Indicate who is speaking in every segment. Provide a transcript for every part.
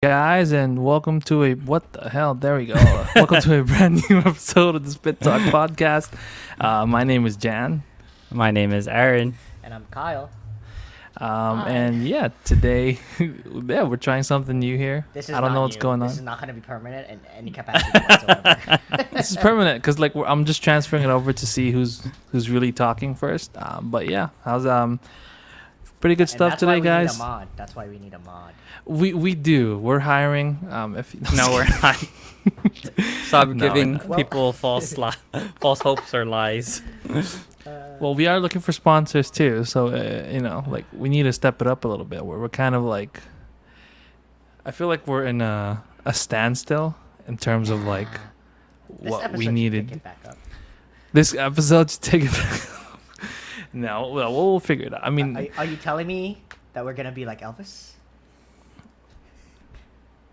Speaker 1: guys, and welcome to a what the hell? There we go. Welcome to a brand new episode of the Spit Talk podcast. My name is Jan,
Speaker 2: My name is Aaron.
Speaker 3: And I'm Kyle.
Speaker 1: and yeah, today, we're trying something new here.
Speaker 3: This is
Speaker 1: I don't
Speaker 3: not
Speaker 1: know what's
Speaker 3: new.
Speaker 1: going
Speaker 3: This
Speaker 1: on.
Speaker 3: is not going to be permanent in any capacity whatsoever.
Speaker 1: This is permanent because I'm just transferring it over to see who's really talking first. But yeah, how's pretty good
Speaker 3: And
Speaker 1: stuff
Speaker 3: that's
Speaker 1: today,
Speaker 3: why we
Speaker 1: guys.
Speaker 3: Need a mod. That's why we need a mod.
Speaker 1: We do. We're hiring. If
Speaker 2: No, we're not. Stop
Speaker 1: No,
Speaker 2: giving
Speaker 3: Well-
Speaker 2: people false false hopes or lies.
Speaker 1: Well, we are looking for sponsors too, so we need to step it up a little bit. We're kind of like, I feel like we're in a standstill in terms of like
Speaker 3: This
Speaker 1: what
Speaker 3: episode
Speaker 1: we
Speaker 3: should
Speaker 1: needed.
Speaker 3: pick it back up.
Speaker 1: This episode to take it back. No, well, we'll figure it out. I mean,
Speaker 3: Are you telling me that we're going to be like Elvis?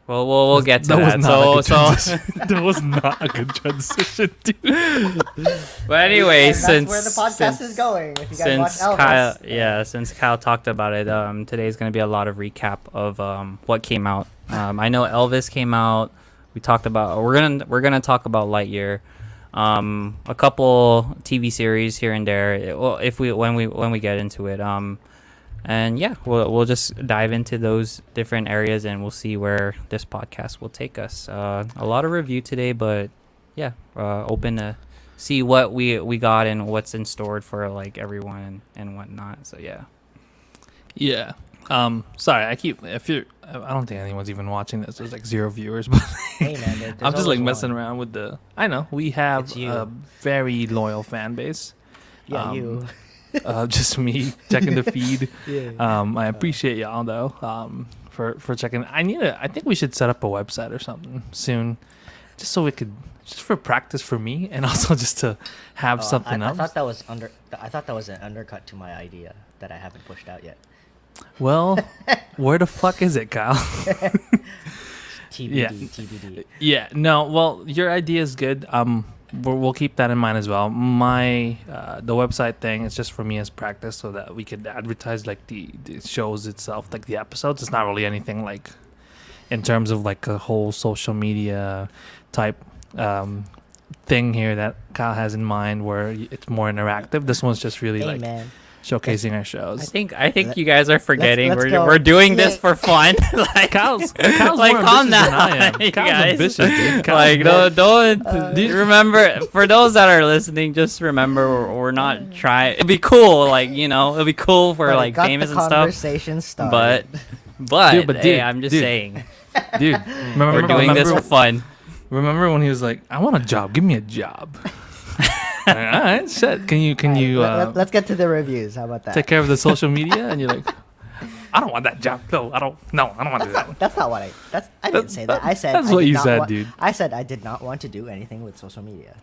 Speaker 2: Well, we'll get to
Speaker 1: that was
Speaker 2: that.
Speaker 1: not a good
Speaker 2: So,
Speaker 1: transition. That was not a good transition, dude.
Speaker 2: but anyway,
Speaker 3: And
Speaker 2: since
Speaker 3: that's where the podcast is going. If you guys watch
Speaker 2: since
Speaker 3: Elvis.
Speaker 2: since Kyle talked about it, today's gonna be a lot of recap of what came out. I know Elvis came out. We talked about. We're gonna talk about Lightyear. A couple TV series here and there. Well, when we get into it. And yeah, we'll just dive into those different areas and we'll see where this podcast will take us. A lot of review today, but yeah, open to see what we got and what's in store for like everyone and whatnot. So yeah.
Speaker 1: Yeah. Sorry, I don't think anyone's even watching this. There's like 0 viewers, but
Speaker 3: Hey, man, there's
Speaker 1: I'm just like
Speaker 3: always
Speaker 1: messing
Speaker 3: one.
Speaker 1: around with the. I know we have
Speaker 3: It's you.
Speaker 1: a very loyal fan base.
Speaker 3: Yeah, you.
Speaker 1: Just me checking the feed.
Speaker 3: Yeah.
Speaker 1: I appreciate y'all though. For checking. I think we should set up a website or something soon, just so we could just for practice for me and also just to have something
Speaker 3: I
Speaker 1: else.
Speaker 3: thought that was I thought that was an undercut to my idea that I haven't pushed out yet.
Speaker 1: Well, where the fuck is it, Kyle?
Speaker 3: TBD,
Speaker 1: Yeah.
Speaker 3: TBD.
Speaker 1: Yeah, no, well, your idea is good. We'll keep that in mind as well. My the website thing is just for me as practice, so that we could advertise like the shows itself, like the episodes. It's not really anything like in terms of like a whole social media type thing here that Kyle has in mind, where it's more interactive. This one's just really
Speaker 3: Hey,
Speaker 1: like
Speaker 3: man.
Speaker 1: showcasing our
Speaker 2: I
Speaker 1: shows.
Speaker 2: think you guys are forgetting
Speaker 3: let's
Speaker 2: we're
Speaker 3: go.
Speaker 2: we're doing this
Speaker 3: Yeah.
Speaker 2: for fun. Like
Speaker 1: Kyle's
Speaker 2: like
Speaker 1: more
Speaker 2: calm
Speaker 1: ambitious than I
Speaker 2: down,
Speaker 1: am.
Speaker 2: you
Speaker 1: Kyle's
Speaker 2: guys.
Speaker 1: ambitious, dude. Kyle's
Speaker 2: Like
Speaker 1: more-
Speaker 2: don't remember, for those that are listening, just remember we're not trying. It'd be cool, like it'll be cool for
Speaker 3: But it
Speaker 2: like
Speaker 3: got
Speaker 2: famous
Speaker 3: the
Speaker 2: and stuff.
Speaker 3: conversation started.
Speaker 2: But
Speaker 1: Dude, but
Speaker 2: hey,
Speaker 1: dude,
Speaker 2: I'm just
Speaker 1: dude.
Speaker 2: saying
Speaker 1: dude,
Speaker 2: we're doing this for fun.
Speaker 1: Remember when he was like, "I want a job. Give me a job." All right, shit. Can you
Speaker 3: Let's get to the reviews. How about that?
Speaker 1: take care of the social media? And you're like, "I don't want that job. No, I don't. No, I don't want to do that."
Speaker 3: That's not what I didn't say that. I said
Speaker 1: that's
Speaker 3: I
Speaker 1: what
Speaker 3: did
Speaker 1: you
Speaker 3: not
Speaker 1: said,
Speaker 3: want-
Speaker 1: dude.
Speaker 3: I said I did not want to do anything with social media.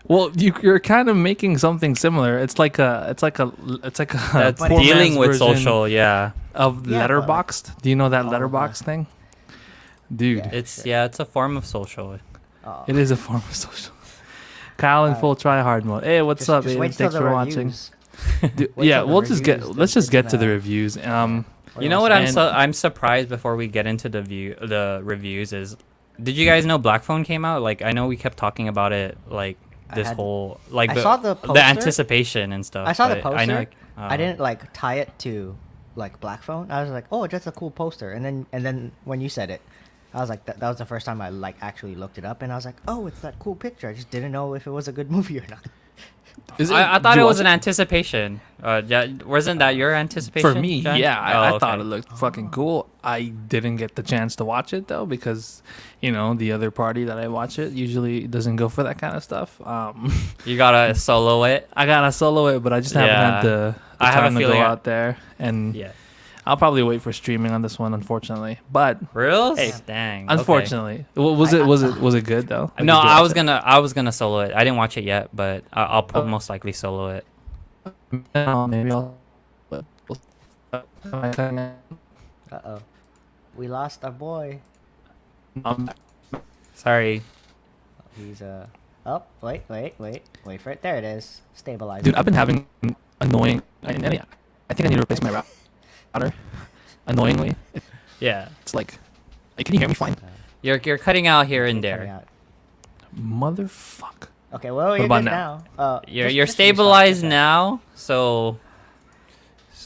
Speaker 1: Well, you're kind of making something similar. It's like a
Speaker 2: That's
Speaker 1: poor
Speaker 2: dealing
Speaker 1: man's
Speaker 2: with
Speaker 1: version
Speaker 2: social, yeah.
Speaker 1: of
Speaker 3: Yeah, but
Speaker 1: Letterboxd. Do you know that
Speaker 3: Oh,
Speaker 1: Letterboxd thing, dude?
Speaker 3: Yeah.
Speaker 2: It's a form of social.
Speaker 3: Oh.
Speaker 1: It is a form of social. Kyle in full try hard mode. Hey, what's up,
Speaker 3: Just
Speaker 1: Aiden?
Speaker 3: wait till
Speaker 1: Thanks
Speaker 3: the
Speaker 1: for watching.
Speaker 3: reviews.
Speaker 1: Dude,
Speaker 3: Wait
Speaker 1: yeah,
Speaker 3: till the
Speaker 1: we'll just get.
Speaker 3: reviews,
Speaker 1: Let's just get to the
Speaker 3: the-
Speaker 1: reviews.
Speaker 3: What
Speaker 2: You know
Speaker 3: else?
Speaker 2: what
Speaker 1: And-
Speaker 2: I'm surprised before we get into the reviews is, did you guys know Black Phone came out? Like I know we kept talking about it like this
Speaker 3: had-
Speaker 2: whole like
Speaker 3: I
Speaker 2: the,
Speaker 3: saw the
Speaker 2: the
Speaker 3: poster.
Speaker 2: anticipation and stuff.
Speaker 3: I saw the
Speaker 2: but
Speaker 3: poster.
Speaker 2: I know
Speaker 3: I didn't like tie it to like Black Phone. I was like, oh, that's a cool poster. And then when you said it, I was like, that was the first time I like actually looked it up, and I was like, oh, it's that cool picture. I just didn't know if it was a good movie or not.
Speaker 1: Is
Speaker 2: I
Speaker 1: did
Speaker 2: thought
Speaker 1: you
Speaker 2: it
Speaker 1: watch
Speaker 2: was an anticipation. Yeah, wasn't that your anticipation?
Speaker 1: For me,
Speaker 2: John?
Speaker 1: yeah,
Speaker 2: Oh,
Speaker 1: I thought
Speaker 2: okay.
Speaker 1: it looked fucking cool. I didn't get the chance to watch it though because, the other party that I watch it usually doesn't go for that kind of stuff.
Speaker 2: You gotta solo it.
Speaker 1: I gotta solo it, but I just haven't
Speaker 2: Yeah.
Speaker 1: had the
Speaker 2: I have a
Speaker 1: time to go
Speaker 2: feeling
Speaker 1: out there, and
Speaker 2: Yeah.
Speaker 1: I'll probably wait for streaming on this one, unfortunately. But
Speaker 2: Real?
Speaker 1: Hey,
Speaker 2: Dang. okay.
Speaker 1: unfortunately, was it good though? Like,
Speaker 2: No,
Speaker 1: did you
Speaker 2: I
Speaker 1: watch
Speaker 2: was
Speaker 1: it?
Speaker 2: gonna solo it. I didn't watch it yet, but I'll most likely solo it.
Speaker 1: Maybe I'll.
Speaker 3: Uh-oh. We lost our boy.
Speaker 2: Sorry.
Speaker 3: He's oh, wait for it. There it is. Stabilize.
Speaker 1: Dude, I've been having annoying. I think I need to replace my router. Annoyingly,
Speaker 2: Yeah.
Speaker 1: it's like Can you hear me fine?
Speaker 2: You're cutting out here and
Speaker 3: You're cutting
Speaker 2: there.
Speaker 3: out.
Speaker 1: Motherfuck.
Speaker 3: Okay, well, you're
Speaker 1: about
Speaker 3: good
Speaker 1: now?
Speaker 3: now.
Speaker 2: You're
Speaker 3: Just
Speaker 2: stabilized
Speaker 3: restart.
Speaker 2: now, so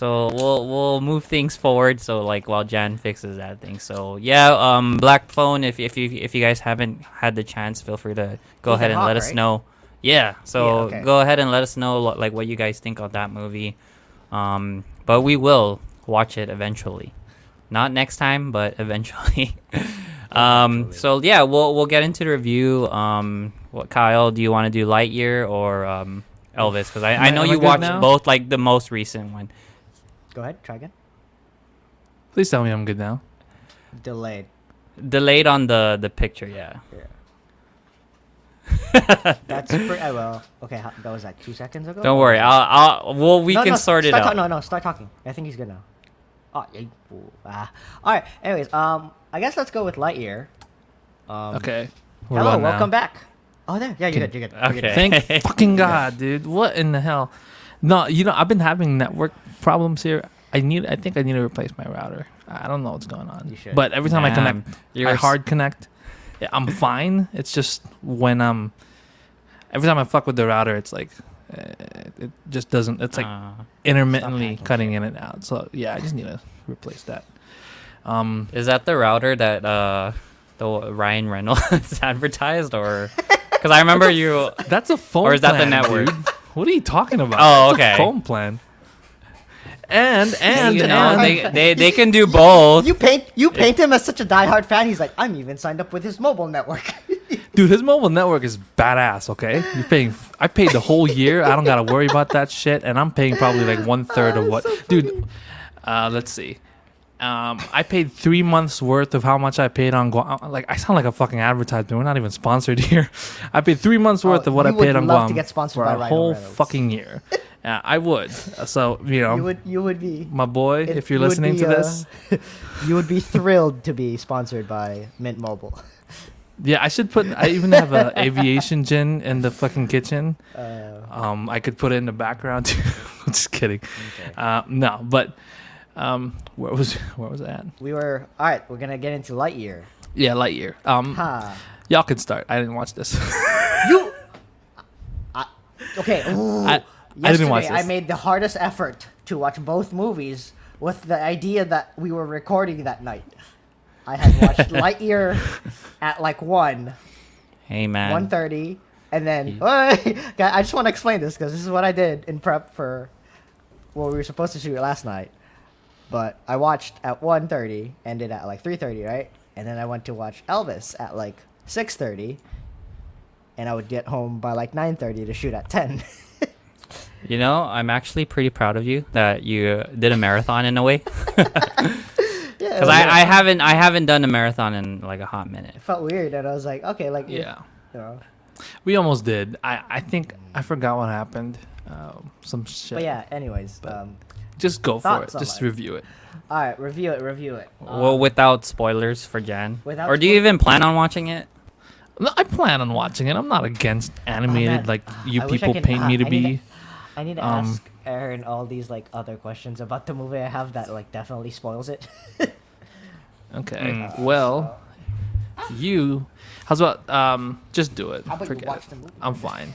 Speaker 2: we'll move things forward. So like while Jan fixes that thing. So yeah, Black Phone. If you guys haven't had the chance, feel free to go ahead and
Speaker 3: Hawk,
Speaker 2: let us
Speaker 3: right?
Speaker 2: know. Yeah. So
Speaker 3: okay.
Speaker 2: go ahead and let us know like what you guys think of that movie. But we will watch it eventually. Not next time, but eventually. So yeah, we'll get into the review. What Kyle, do you want to do Lightyear or Elvis? Because I know
Speaker 1: am I
Speaker 2: you
Speaker 1: good
Speaker 2: watched
Speaker 1: now?
Speaker 2: both, like the most recent one.
Speaker 3: Go ahead, try again.
Speaker 1: Please tell me I'm good now.
Speaker 3: Delayed.
Speaker 2: Delayed on the picture, yeah.
Speaker 3: That's pretty. Well, okay, that was like 2 seconds ago.
Speaker 2: Don't
Speaker 3: or
Speaker 2: worry,
Speaker 3: was it-
Speaker 2: we can sort it
Speaker 3: start
Speaker 2: out.
Speaker 3: No, start talking. I think he's good now. Oh, yeah. All right. Anyways, I guess let's go with Lightyear.
Speaker 1: Okay. What
Speaker 3: Hello,
Speaker 1: about now?
Speaker 3: welcome back. Oh, there. Yeah, you're good. You're good. You're good.
Speaker 2: Okay.
Speaker 1: Thank fucking God, dude. What in the hell? No, I've been having network problems here. I think I need to replace my router. I don't know what's going on.
Speaker 3: You should.
Speaker 1: But every time I connect,
Speaker 2: You're
Speaker 1: I hard connect. I'm fine. It's just when every time I fuck with the router, it's like it just doesn't. It's like intermittently
Speaker 3: hacking
Speaker 1: cutting
Speaker 3: shit.
Speaker 1: in and out. So yeah, I just need to replace that.
Speaker 2: Is that the router that the Ryan Reynolds advertised, or because I remember you?
Speaker 1: That's a phone.
Speaker 2: Or is that the
Speaker 1: plan,
Speaker 2: network?
Speaker 1: dude. What are you talking about?
Speaker 2: Oh,
Speaker 1: That's a
Speaker 2: okay.
Speaker 1: phone plan. And
Speaker 2: You
Speaker 3: an
Speaker 2: know,
Speaker 3: ad.
Speaker 2: they can do both.
Speaker 3: You paint him as such a diehard fan. He's like, I'm even signed up with his mobile network.
Speaker 1: Dude, his mobile network is badass. Okay, I paid the whole year. I don't gotta worry about that shit, and I'm paying probably like 1/3 of what. Dude, let's see. I paid 3 months worth of how much I paid on Guam. Like I sound like a fucking advertisement. We're not even sponsored here. I paid 3 months worth of what I
Speaker 3: you would
Speaker 1: paid on
Speaker 3: love
Speaker 1: Guam
Speaker 3: to get sponsored
Speaker 1: for
Speaker 3: by
Speaker 1: a
Speaker 3: Ryan
Speaker 1: whole
Speaker 3: Reynolds.
Speaker 1: fucking year. I would. So
Speaker 3: You would be.
Speaker 1: my boy, if you're
Speaker 3: you would
Speaker 1: listening
Speaker 3: be,
Speaker 1: to this,
Speaker 3: you would be thrilled to be sponsored by Mint Mobile.
Speaker 1: yeah, I should put. I even have a aviation gin in the fucking kitchen. I could put it in the background too. I'm just kidding.
Speaker 3: Okay.
Speaker 1: No, but where was I at?
Speaker 3: We were all right. We're gonna get into Lightyear.
Speaker 1: Yeah, Lightyear.
Speaker 3: Ha.
Speaker 1: Y'all can start. I didn't watch this.
Speaker 3: You. Okay. Ooh.
Speaker 1: I didn't watch
Speaker 3: Yesterday, I
Speaker 1: this.
Speaker 3: made the hardest effort to watch both movies with the idea that we were recording that night. I had watched Lightyear at like 1:30,
Speaker 2: Hey man,
Speaker 3: and then I just want to explain this because this is what I did in prep for what we were supposed to shoot last night. But I watched at 1:30, ended at like 3:30, right? And then I went to watch Elvis at like 6:30, and I would get home by like 9:30 to shoot at 10.
Speaker 2: you know, I'm actually pretty proud of you that you did a marathon in a way.
Speaker 3: Yeah,
Speaker 2: Because I haven't done a marathon in like a hot minute.
Speaker 3: it felt weird, and I was like, okay, like
Speaker 1: Yeah,
Speaker 3: you know.
Speaker 1: we almost did. I think I forgot what happened. Some shit.
Speaker 3: But yeah, anyways,
Speaker 1: Just go for it.
Speaker 3: Thoughts on
Speaker 1: Just
Speaker 3: it?
Speaker 1: review it.
Speaker 3: all right, review it.
Speaker 2: Well, without spoilers for Jan.
Speaker 3: Without
Speaker 2: Or do you even plan on watching it?
Speaker 1: No, I plan on watching it. I'm not against animated
Speaker 3: man.
Speaker 1: like you
Speaker 3: I wish I
Speaker 1: people
Speaker 3: could-
Speaker 1: paint me to
Speaker 3: I need
Speaker 1: be.
Speaker 3: I need to ask Aaron all these like other questions about the movie I have that like definitely spoils it.
Speaker 1: Okay. Well, how's about just do it.
Speaker 3: How about you
Speaker 1: Forget
Speaker 3: watch
Speaker 1: it.
Speaker 3: the movie?
Speaker 1: I'm fine.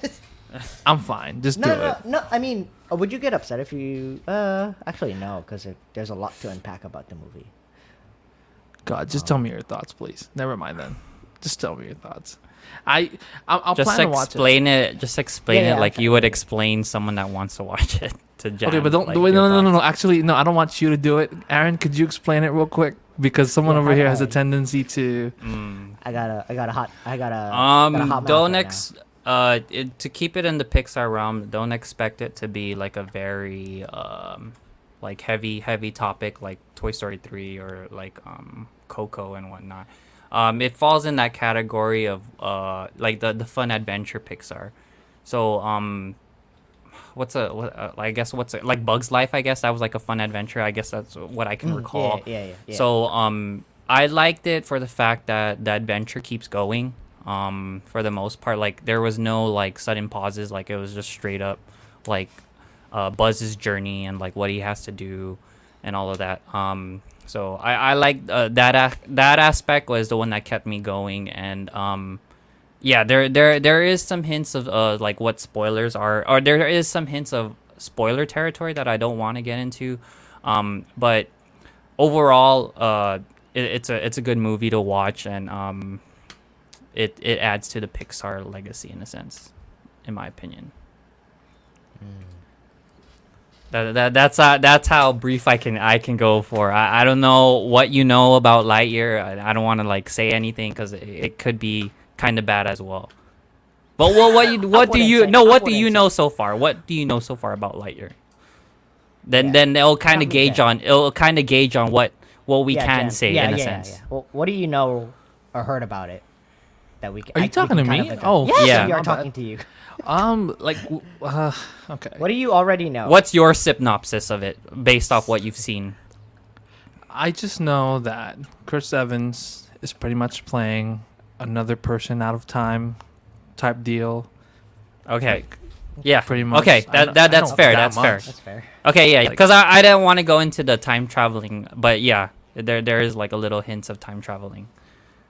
Speaker 1: I'm fine. Just do
Speaker 3: No,
Speaker 1: it.
Speaker 3: no. I mean, would you get upset if you? Actually, no, because there's a lot to unpack about the movie.
Speaker 1: God, just tell me your thoughts, please. Never mind then. Just tell me your thoughts. I'll
Speaker 2: Just
Speaker 1: plan to watch it.
Speaker 2: explain it. Just explain
Speaker 3: Yeah,
Speaker 2: it
Speaker 3: yeah,
Speaker 2: like
Speaker 3: okay.
Speaker 2: you would explain someone that wants to watch it to Jan.
Speaker 1: Okay, but don't
Speaker 2: like,
Speaker 1: wait.
Speaker 2: your
Speaker 1: No.
Speaker 2: thoughts.
Speaker 1: Actually, no. I don't want you to do it. Aaron, could you explain it real quick? Because someone
Speaker 3: Yeah,
Speaker 1: over here has a
Speaker 3: alright.
Speaker 1: tendency to.
Speaker 3: I got a hot mouth
Speaker 2: Don't
Speaker 3: right
Speaker 2: to keep it in the Pixar realm. Don't expect it to be like a very like heavy topic like Toy Story 3 or like Coco and whatnot. It falls in that category of like the fun adventure Pixar. So I guess like Bug's Life, I guess that was like a fun adventure. I guess that's what I can recall.
Speaker 3: Yeah.
Speaker 2: So I liked it for the fact that the adventure keeps going. For the most part, like there was no like sudden pauses. Like it was just straight up like Buzz's journey and like what he has to do. and all of that. So I like that aspect was the one that kept me going, and yeah, there is some hints of like what spoilers are, or there is some hints of spoiler territory that I don't want to get into, but overall, it's a good movie to watch, and it adds to the Pixar legacy in a sense, in my opinion. That's how brief I can go for. I don't know what you know about Lightyear. I don't want to like say anything because it could be kind of bad as well. But what do you know so far? What do you know so far about Lightyear? Then it'll kind of gauge on what we can say in a sense.
Speaker 3: Yeah. Well, what do you know or heard about it that we?
Speaker 1: Are you talking to me? Oh,
Speaker 3: yes,
Speaker 2: yeah.
Speaker 3: we are talking to you.
Speaker 1: Okay.
Speaker 3: What do you already know?
Speaker 2: What's your synopsis of it based off what you've seen?
Speaker 1: I just know that Chris Evans is pretty much playing another person out of time type deal.
Speaker 2: Okay.
Speaker 1: Like,
Speaker 2: Yeah.
Speaker 1: pretty much.
Speaker 2: Okay. That's fair. That's fair.
Speaker 3: That's fair.
Speaker 2: Okay. Yeah. Because I didn't want to go into the time traveling, but yeah, there is like a little hints of time traveling.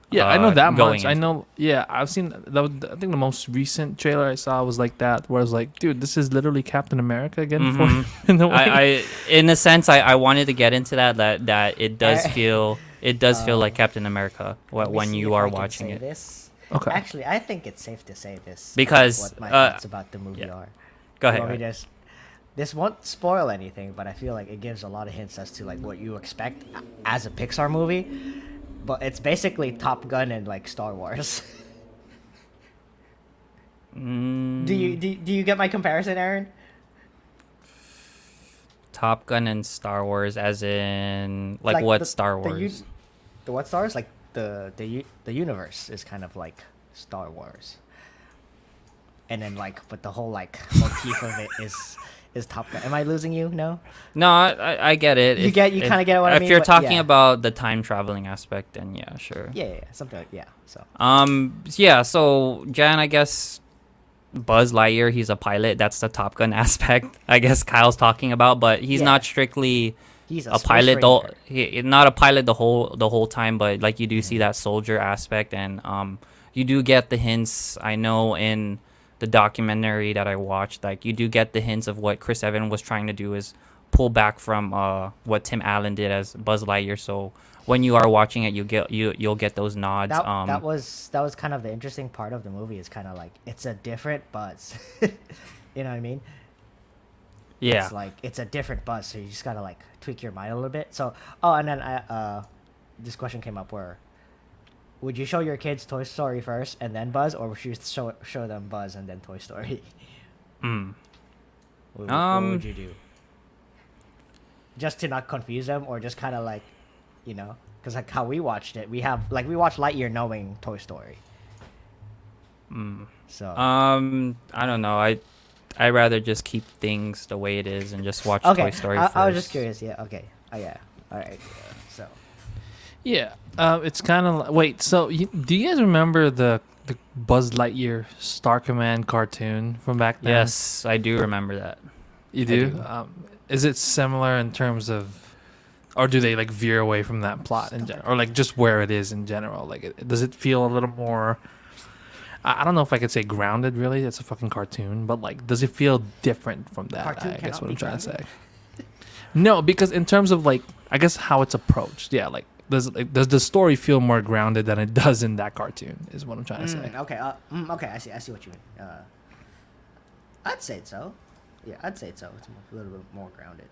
Speaker 1: Yeah, I know that
Speaker 2: going
Speaker 1: much. I know. Yeah, I've seen. I think the most recent trailer I saw was like that, where I was like, "Dude, this is literally Captain America again." For in a way.
Speaker 2: I in a sense, I wanted to get into that it does feel like Captain America when you are watching it.
Speaker 3: This.
Speaker 1: Okay.
Speaker 3: Actually, I think it's safe to say this
Speaker 2: Because,
Speaker 3: what my thoughts about the movie
Speaker 2: yeah.
Speaker 3: are.
Speaker 2: Go
Speaker 3: You want
Speaker 2: ahead.
Speaker 3: me to this won't spoil anything, but I feel like it gives a lot of hints as to like what you expect as a Pixar movie. But it's basically Top Gun and like Star Wars. Do you get my comparison, Aaron?
Speaker 2: Top Gun and Star Wars, as in like what Star Wars?
Speaker 3: The what Star Wars? Like the universe is kind of like Star Wars. And then like, but the whole like motif of it is Top Gun. Am I losing you? No.
Speaker 2: No, I get it.
Speaker 3: You kind of get what I mean.
Speaker 2: If you're
Speaker 3: but
Speaker 2: talking
Speaker 3: yeah.
Speaker 2: about the time traveling aspect, then yeah, sure.
Speaker 3: Yeah, something like So.
Speaker 2: Yeah. So Jan, I guess Buzz Lightyear, he's a pilot. That's the Top Gun aspect. I guess Kyle's talking about, but he's not strictly
Speaker 3: He's
Speaker 2: a pilot. Not a pilot the whole time, but like you do see that soldier aspect, and you do get the hints. I know in the documentary that I watched, like you do get the hints of what Chris Evans was trying to do is pull back from what Tim Allen did as Buzz Lightyear. So when you are watching it, you'll get those nods.
Speaker 3: That was kind of the interesting part of the movie. Is kind of like it's a different Buzz. You know what I mean?
Speaker 2: Yeah.
Speaker 3: It's like it's a different Buzz, so you just gotta like tweak your mind a little bit. So and then this question came up where. Would you show your kids Toy Story first and then Buzz, or would you show them Buzz and then Toy Story? What would you do? Just to not confuse them, or just kind of like, because like how we watched it, we watched Lightyear knowing Toy Story. So.
Speaker 2: I don't know. I'd rather just keep things the way it is and just watch Toy Story first.
Speaker 3: I was just curious. Yeah. Okay. Oh yeah. All right. So.
Speaker 1: Yeah, it's kind of wait. So, do you guys remember the Buzz Lightyear Star Command cartoon from back then?
Speaker 2: Yes, I do remember that.
Speaker 1: You do? Is it similar in terms of, or do they like veer away from that plot in general, or like just where it is in general? Like, does it feel a little more? I don't know if I could say grounded. Really, it's a fucking cartoon, but like, does it feel different from that?
Speaker 3: Cartoon
Speaker 1: I guess what I'm
Speaker 3: cannot
Speaker 1: trying
Speaker 3: be
Speaker 1: to say. No, because in terms of like, I guess how it's approached. Yeah, like. Does the story feel more grounded than it does in that cartoon? Is what I'm trying to say.
Speaker 3: Okay. Okay. I see what you mean. I'd say so. Yeah, I'd say so. It's a little bit more grounded.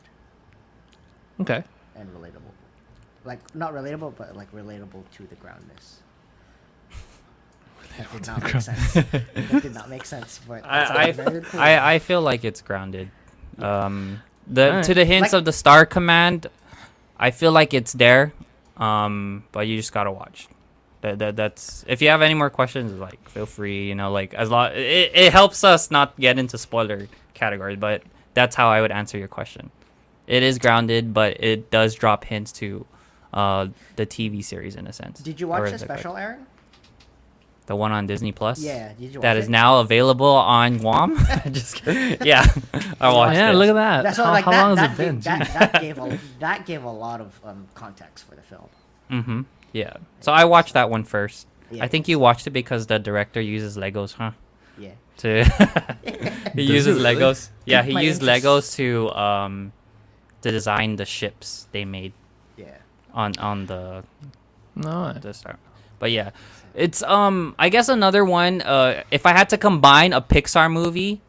Speaker 1: Okay.
Speaker 3: And relatable. Like not relatable, but like relatable to the groundness. That did not make sense. That did not make sense. But
Speaker 2: I feel like it's grounded. To the hints
Speaker 3: like,
Speaker 2: of the Star Command, I feel like it's there. But you just gotta watch. That's if you have any more questions, like feel free. Like it helps us not get into spoiler category, but that's how I would answer your question. It is grounded, but it does drop hints to the TV series in a sense.
Speaker 3: Did you watch the special, Aaron?
Speaker 2: the one on Disney Plus.
Speaker 3: Yeah, did you watch
Speaker 2: That
Speaker 3: it?
Speaker 2: is now available on Guam. Just kidding. Yeah, I watched
Speaker 1: Yeah,
Speaker 2: it.
Speaker 1: look at that.
Speaker 3: That's
Speaker 1: How,
Speaker 3: like
Speaker 1: how
Speaker 3: that,
Speaker 1: long
Speaker 3: that,
Speaker 1: has it been?
Speaker 3: that gave a lot of context for the film.
Speaker 2: Mm-hmm. Yeah. So I watched that one first.
Speaker 3: Yeah.
Speaker 2: I think you watched it because the director uses Legos, huh?
Speaker 3: Yeah.
Speaker 2: To he
Speaker 1: Does
Speaker 2: uses
Speaker 1: he really?
Speaker 2: Legos. Yeah,
Speaker 3: Piqued
Speaker 2: he
Speaker 3: my
Speaker 2: used
Speaker 3: interest.
Speaker 2: Legos to design the ships they made
Speaker 3: Yeah.
Speaker 2: on the
Speaker 1: No.
Speaker 2: start. But yeah, it's I guess another one. If I had to combine a Pixar movie,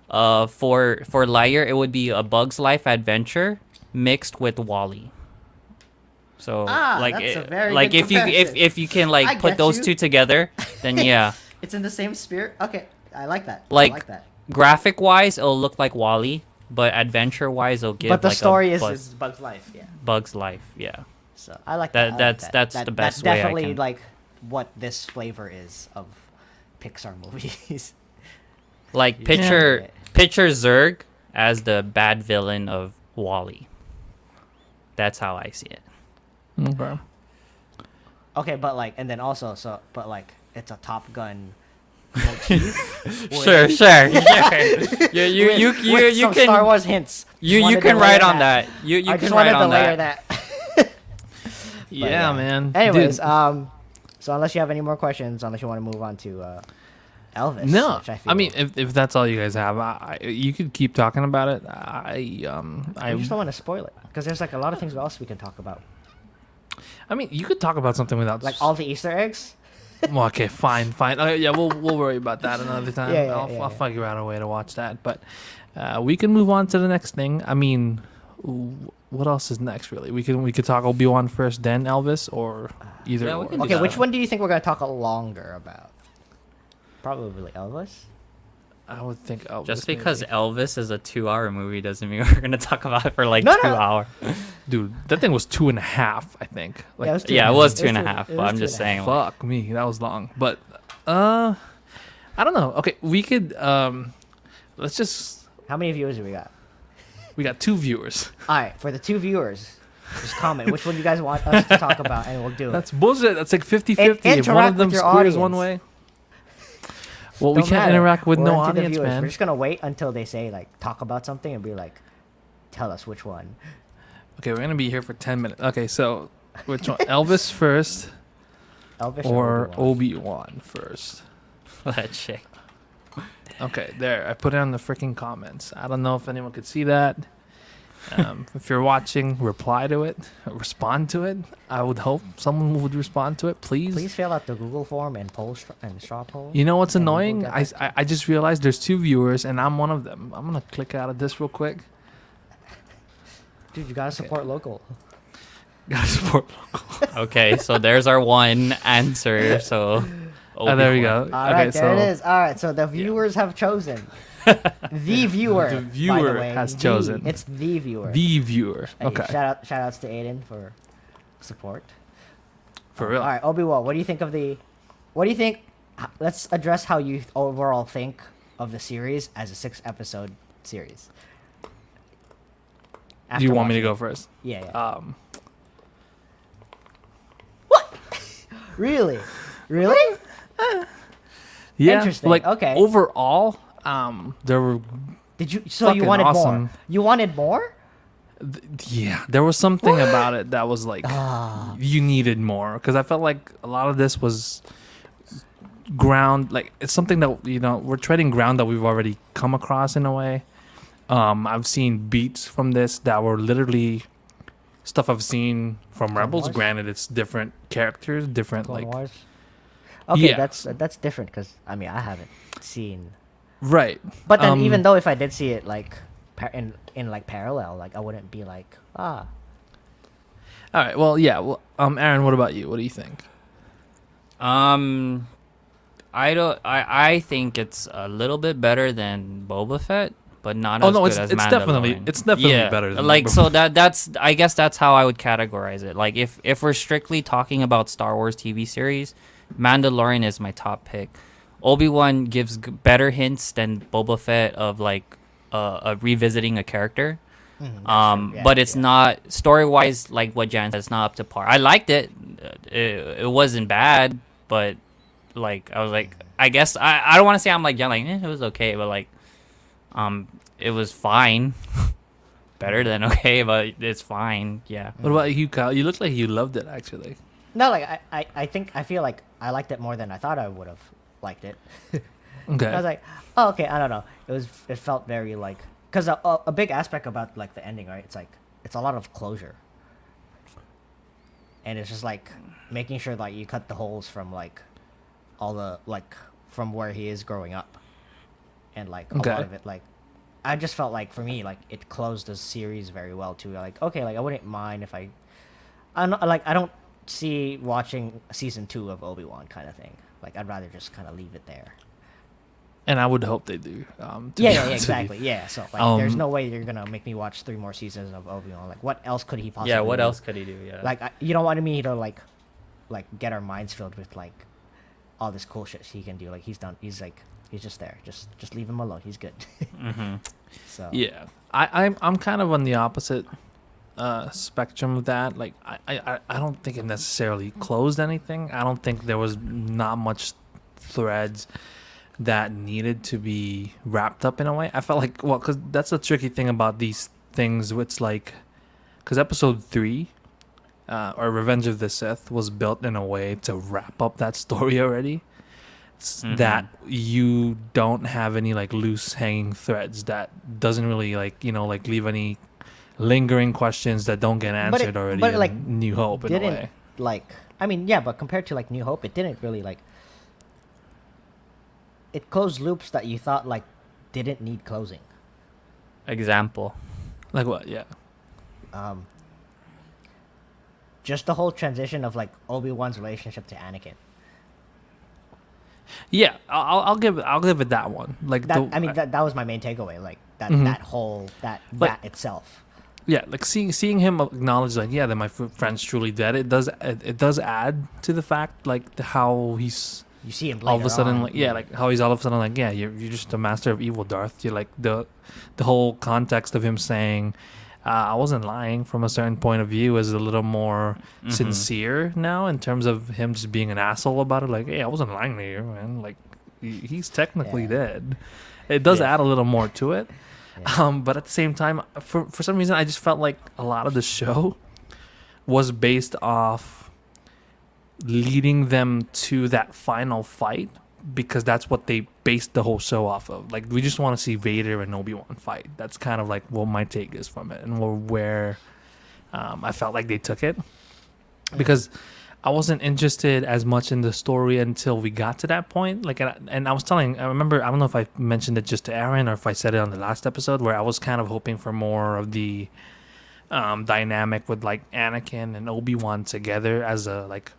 Speaker 2: for Lightyear, it would be A Bug's Life Adventure mixed with Wall-E. So like
Speaker 3: that's a
Speaker 2: it-
Speaker 3: very
Speaker 2: like
Speaker 3: good
Speaker 2: if you
Speaker 3: comparison.
Speaker 2: if you can
Speaker 3: I
Speaker 2: like put
Speaker 3: get
Speaker 2: those
Speaker 3: you.
Speaker 2: two together, then yeah.
Speaker 3: It's in the same spirit. Okay, I like that.
Speaker 2: Like,
Speaker 3: I like that.
Speaker 2: Graphic wise, it'll look like Wall-E, but adventure wise, it'll give
Speaker 3: But the
Speaker 2: like
Speaker 3: story
Speaker 2: a
Speaker 3: is Bug's Life. Yeah.
Speaker 2: Bug's Life. Yeah.
Speaker 3: So I like
Speaker 2: That-
Speaker 3: that. I like
Speaker 2: that's
Speaker 3: that.
Speaker 2: the
Speaker 3: That-
Speaker 2: best
Speaker 3: That's
Speaker 2: way I
Speaker 3: definitely
Speaker 2: can-
Speaker 3: like what this flavor is of Pixar movies.
Speaker 2: Like
Speaker 3: Yeah.
Speaker 2: picture Zurg as the bad villain of Wall-E. That's how I see it.
Speaker 1: Okay.
Speaker 3: Okay, but like, and then also, but like, it's a Top Gun motif.
Speaker 2: Sure. Yeah, you
Speaker 3: with some
Speaker 2: can
Speaker 3: Star Wars hints.
Speaker 2: you
Speaker 3: Wanted to
Speaker 2: can
Speaker 3: layer
Speaker 2: write on that. You
Speaker 3: I
Speaker 2: can
Speaker 3: just
Speaker 2: write
Speaker 3: wanted to
Speaker 2: on
Speaker 3: layer
Speaker 2: that.
Speaker 3: that.
Speaker 1: Yeah, man.
Speaker 3: Anyways,
Speaker 1: Dude,
Speaker 3: so unless you have any more questions, unless you want to move on to Elvis.
Speaker 1: no.
Speaker 3: which I
Speaker 1: I mean, if that's all you guys have, you could keep talking about it.
Speaker 3: I just don't want to spoil it because there's like a lot of things else we can talk about,
Speaker 1: I mean, you could talk about something without
Speaker 3: like all the Easter eggs.
Speaker 1: Well, okay, fine. Okay, yeah, we'll worry about that another time.
Speaker 3: Yeah,
Speaker 1: I'll figure out a way to watch that. But we can move on to the next thing. I mean, what else is next? Really, we could talk Obi-Wan first, then Elvis, or either.
Speaker 2: Yeah, we
Speaker 1: or.
Speaker 2: can do
Speaker 3: Okay,
Speaker 2: that.
Speaker 3: which one do you think we're gonna talk longer about? Probably Elvis.
Speaker 1: I would think Elvis.
Speaker 2: Just because
Speaker 1: maybe.
Speaker 2: Elvis is a 2-hour movie doesn't mean we're gonna talk about it for like
Speaker 3: No,
Speaker 2: 2
Speaker 3: no.
Speaker 2: hours.
Speaker 1: Dude, that thing was 2.5. I think. Like,
Speaker 3: Yeah, it was two
Speaker 2: Yeah,
Speaker 3: and
Speaker 2: it
Speaker 3: a
Speaker 2: was
Speaker 3: half.
Speaker 2: 2.5,
Speaker 3: It
Speaker 2: but
Speaker 3: was
Speaker 2: I'm just
Speaker 3: 2.5.
Speaker 2: saying. Like,
Speaker 1: fuck me, that was long. But I don't know. Okay, we could let's just.
Speaker 3: How many viewers do we got?
Speaker 1: We got 2 viewers.
Speaker 3: All right, for the 2 viewers, just comment which one you guys want us to talk about, and we'll do it.
Speaker 1: That's bullshit. That's like 50-50. If one
Speaker 3: interact
Speaker 1: of them
Speaker 3: with your
Speaker 1: squares one
Speaker 3: audience.
Speaker 1: way. Well, we
Speaker 3: Don't
Speaker 1: can't
Speaker 3: matter.
Speaker 1: interact with
Speaker 3: We're
Speaker 1: no
Speaker 3: into the
Speaker 1: audience,
Speaker 3: viewers.
Speaker 1: man.
Speaker 3: We're just gonna wait until they say like talk about something and be like, tell us which one.
Speaker 1: Okay, we're gonna be here for 10 minutes. Okay, so which one? Elvis first
Speaker 3: Elvis
Speaker 1: or
Speaker 3: Obi-Wan?
Speaker 1: Obi-Wan first?
Speaker 2: that shit.
Speaker 1: Okay, there. I put it on the freaking comments. I don't know if anyone could see that. If you're watching, reply to it, respond to it. I would hope someone would respond to it, please.
Speaker 3: Please fill out the Google form and straw poll.
Speaker 1: You know what's
Speaker 3: and we will
Speaker 1: annoying?
Speaker 3: get
Speaker 1: I,
Speaker 3: back to
Speaker 1: I I just realized there's 2 viewers and I'm one of them. I'm gonna click out of this real quick.
Speaker 3: Dude, you gotta support local.
Speaker 1: Gotta support local.
Speaker 2: Okay, so there's our one answer. So
Speaker 1: Oh, there we go.
Speaker 3: All
Speaker 1: okay,
Speaker 3: right, there
Speaker 1: so
Speaker 3: it is. All right, so the viewers have chosen. The viewer.
Speaker 1: The
Speaker 3: by
Speaker 1: viewer
Speaker 3: way.
Speaker 1: has
Speaker 3: The-
Speaker 1: chosen.
Speaker 3: It's the viewer.
Speaker 1: the viewer.
Speaker 3: Hey,
Speaker 1: Okay,
Speaker 3: shout outs to Aiden for support.
Speaker 1: for real.
Speaker 3: All right, Obi-Wan, what do you think of the? What do you think? Let's address how you overall think of the series as a 6-episode series.
Speaker 1: Do you
Speaker 3: After
Speaker 1: want me to
Speaker 3: watching
Speaker 1: go first?
Speaker 3: it. Yeah, yeah.
Speaker 1: Um,
Speaker 3: Really? Really?
Speaker 1: yeah.
Speaker 3: Interesting,
Speaker 1: Like
Speaker 3: okay.
Speaker 1: overall, there were
Speaker 3: Did you? So you
Speaker 1: Fucking
Speaker 3: wanted
Speaker 1: awesome.
Speaker 3: more? You wanted more?
Speaker 1: yeah, there was something about it that was like
Speaker 3: Ah.
Speaker 1: you needed more because I felt like a lot of this was ground like it's something that we're treading ground that we've already come across in a way. I've seen beats from this that were literally stuff I've seen from
Speaker 3: Clone
Speaker 1: Rebels.
Speaker 3: Wars?
Speaker 1: Granted, it's different characters, different
Speaker 3: Clone
Speaker 1: like
Speaker 3: Wars? Okay,
Speaker 1: Yeah.
Speaker 3: that's different because I mean I haven't seen.
Speaker 1: right.
Speaker 3: But then
Speaker 1: Um,
Speaker 3: even though if I did see it like in like parallel, like I wouldn't be like
Speaker 1: All right. Well, yeah. Well, Aaron, what about you? What do you think?
Speaker 2: I think it's a little bit better than Boba Fett, but not
Speaker 1: Oh,
Speaker 2: as
Speaker 1: no,
Speaker 2: good
Speaker 1: it's-
Speaker 2: as
Speaker 1: it's
Speaker 2: Mandalorian.
Speaker 1: definitely better than
Speaker 2: like
Speaker 1: Boba
Speaker 2: so that's I guess that's how I would categorize it. Like if we're strictly talking about Star Wars TV series, Mandalorian is my top pick. Obi-Wan gives better hints than Boba Fett of like revisiting a character. But it's not story wise like what Jan said. It's not up to par. I liked it. It wasn't bad, but like I was like, I guess I don't want to say I'm like yelling. It was okay, but like it was fine. Better than okay, but it's fine. Yeah.
Speaker 1: What about you, Kyle? You look like you loved it actually.
Speaker 3: No, like I feel like I liked it more than I thought I would have liked it.
Speaker 1: Okay.
Speaker 3: I was like, oh, okay, I don't know. It felt very like, because a big aspect about like the ending, right? It's like it's a lot of closure, and it's just like making sure like you cut the holes from like all the like from where he is growing up, and like a
Speaker 1: Okay.
Speaker 3: lot of it like I just felt like for me like it closed the series very well too. Like okay, like I wouldn't mind if I don't see watching season 2 of Obi-Wan kind of thing. Like I'd rather just kind of leave it there.
Speaker 1: And I would hope they do. To be
Speaker 3: Yeah,
Speaker 1: honest with you.
Speaker 3: exactly. Yeah, so like, there's
Speaker 1: Um,
Speaker 3: no way you're gonna make me watch 3 more seasons of Obi-Wan. Like, what else could he possibly?
Speaker 2: Yeah. What
Speaker 3: do?
Speaker 2: else could he do? Yeah.
Speaker 3: Like, you don't want me to like get our minds filled with like all this cool shit he can do. Like, he's done. He's like, he's just there. Just leave him alone. He's good.
Speaker 2: Mm-hmm.
Speaker 3: So
Speaker 1: Yeah, I'm kind of on the opposite spectrum of that. Like I don't think it necessarily closed anything. I don't think there was not much threads that needed to be wrapped up in a way. I felt like, well, because that's the tricky thing about these things. It's like, because episode 3 or Revenge of the Sith was built in a way to wrap up that story already. That you don't have any like loose hanging threads that doesn't really like like leave any lingering questions that don't get
Speaker 3: But it-
Speaker 1: answered already
Speaker 3: but,
Speaker 1: in
Speaker 3: like,
Speaker 1: New Hope in a
Speaker 3: didn't
Speaker 1: way.
Speaker 3: like I mean yeah, but compared to like New Hope, it didn't really like it closed loops that you thought like didn't need closing.
Speaker 2: Example.
Speaker 1: Like what? Yeah.
Speaker 3: Um, just the whole transition of like Obi-Wan's relationship to Anakin.
Speaker 1: Yeah, I'll give it that one. Like
Speaker 3: That I mean that was my main takeaway. Like that
Speaker 1: Mhm.
Speaker 3: that whole that itself.
Speaker 1: yeah, like seeing him acknowledge like that my friend's truly dead. It does add to the fact like how he's
Speaker 3: You see him
Speaker 1: all of a
Speaker 3: later
Speaker 1: sudden
Speaker 3: on,
Speaker 1: like like how he's all of a sudden like you're just a master of evil, Darth. You're like the whole context of him saying I wasn't lying from a certain point of view is a little more sincere now in terms of him just being an asshole about it. Like, hey, I wasn't lying to you, man. Like, he's technically
Speaker 3: Yeah.
Speaker 1: dead. It does
Speaker 3: Yeah.
Speaker 1: add a little more to it.
Speaker 3: Yeah.
Speaker 1: But at the same time, for some reason, I just felt like a lot of the show was based off leading them to that final fight because that's what they based the whole show off of. Like, we just want to see Vader and Obi-Wan fight. That's kind of like what my take is from it and where I felt like they took it. Because I wasn't interested as much in the story until we got to that point. Like, and I remember, I don't know if I mentioned it just to Aaron or if I said it on the last episode, where I was kind of hoping for more of the dynamic with like Anakin and Obi-Wan together as a like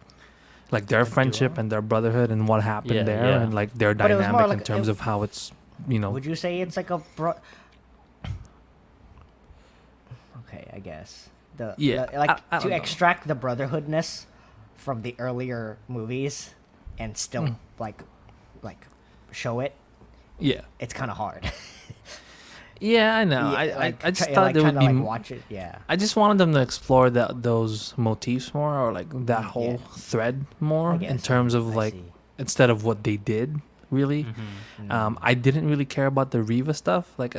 Speaker 1: their friendship
Speaker 3: duo?
Speaker 1: and their brotherhood and what happened
Speaker 2: Yeah,
Speaker 1: there
Speaker 2: yeah.
Speaker 1: and like their
Speaker 3: But it was more
Speaker 1: dynamic in
Speaker 3: like-
Speaker 1: terms of how it's
Speaker 3: Would you say it's like a Okay, I guess.
Speaker 1: Yeah,
Speaker 3: Like
Speaker 1: I
Speaker 3: to
Speaker 1: don't know.
Speaker 3: extract the brotherhoodness from the earlier movies and still
Speaker 1: Mm.
Speaker 3: like show it.
Speaker 1: yeah
Speaker 3: It's kind of hard.
Speaker 1: yeah I know.
Speaker 3: Yeah,
Speaker 1: I just
Speaker 3: try-
Speaker 1: thought
Speaker 3: like,
Speaker 1: there would
Speaker 3: kinda,
Speaker 1: be
Speaker 3: like watch it. Yeah.
Speaker 1: I just wanted them to explore those motifs more, or like that whole
Speaker 3: Yeah.
Speaker 1: thread more,
Speaker 3: I
Speaker 1: in
Speaker 3: guess,
Speaker 1: terms of
Speaker 3: I
Speaker 1: like
Speaker 3: see.
Speaker 1: instead of what they did. Really, I didn't really care about the Riva stuff. Like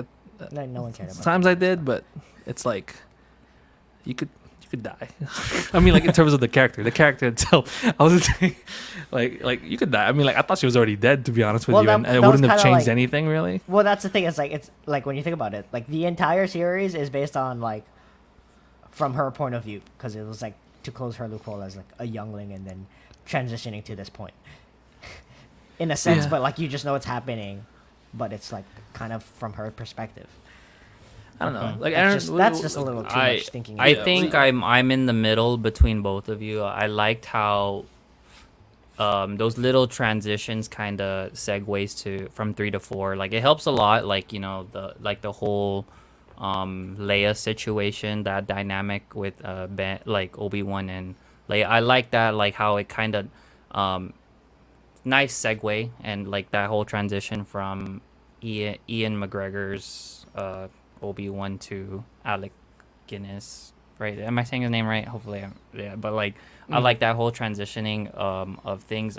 Speaker 3: No one cared about
Speaker 1: times I did, but it's like you could die. I mean, like in terms of the character itself, I was like you could die. I mean, like I thought she was already dead, to be honest with
Speaker 3: Well,
Speaker 1: you,
Speaker 3: that-
Speaker 1: and
Speaker 3: that
Speaker 1: it
Speaker 3: was
Speaker 1: wouldn't have
Speaker 3: kinda
Speaker 1: changed
Speaker 3: like-
Speaker 1: anything really.
Speaker 3: Well, that's the thing. It's like when you think about it, like the entire series is based on like from her point of view because it was like to close her loophole as like a youngling and then transitioning to this point. In a sense,
Speaker 1: Yeah.
Speaker 3: but like you just know it's happening, but it's like kind of from her perspective.
Speaker 1: I don't know.
Speaker 2: Okay.
Speaker 1: Like
Speaker 3: It's
Speaker 1: Aaron,
Speaker 3: just- that's just a little too
Speaker 2: I
Speaker 3: much thinking.
Speaker 2: I
Speaker 3: into it.
Speaker 2: think I'm in the middle between both of you. I liked how those little transitions kind of segues to from 3 to 4. Like it helps a lot. Like the whole Leia situation, that dynamic with Ben, like Obi-Wan and Leia. I like that. Like how it kind of nice segue and like that whole transition from Ian McGregor's Obi-Wan to Alec Guinness, right? Am I saying his name right? Hopefully, yeah. But like, I like that whole transitioning of things.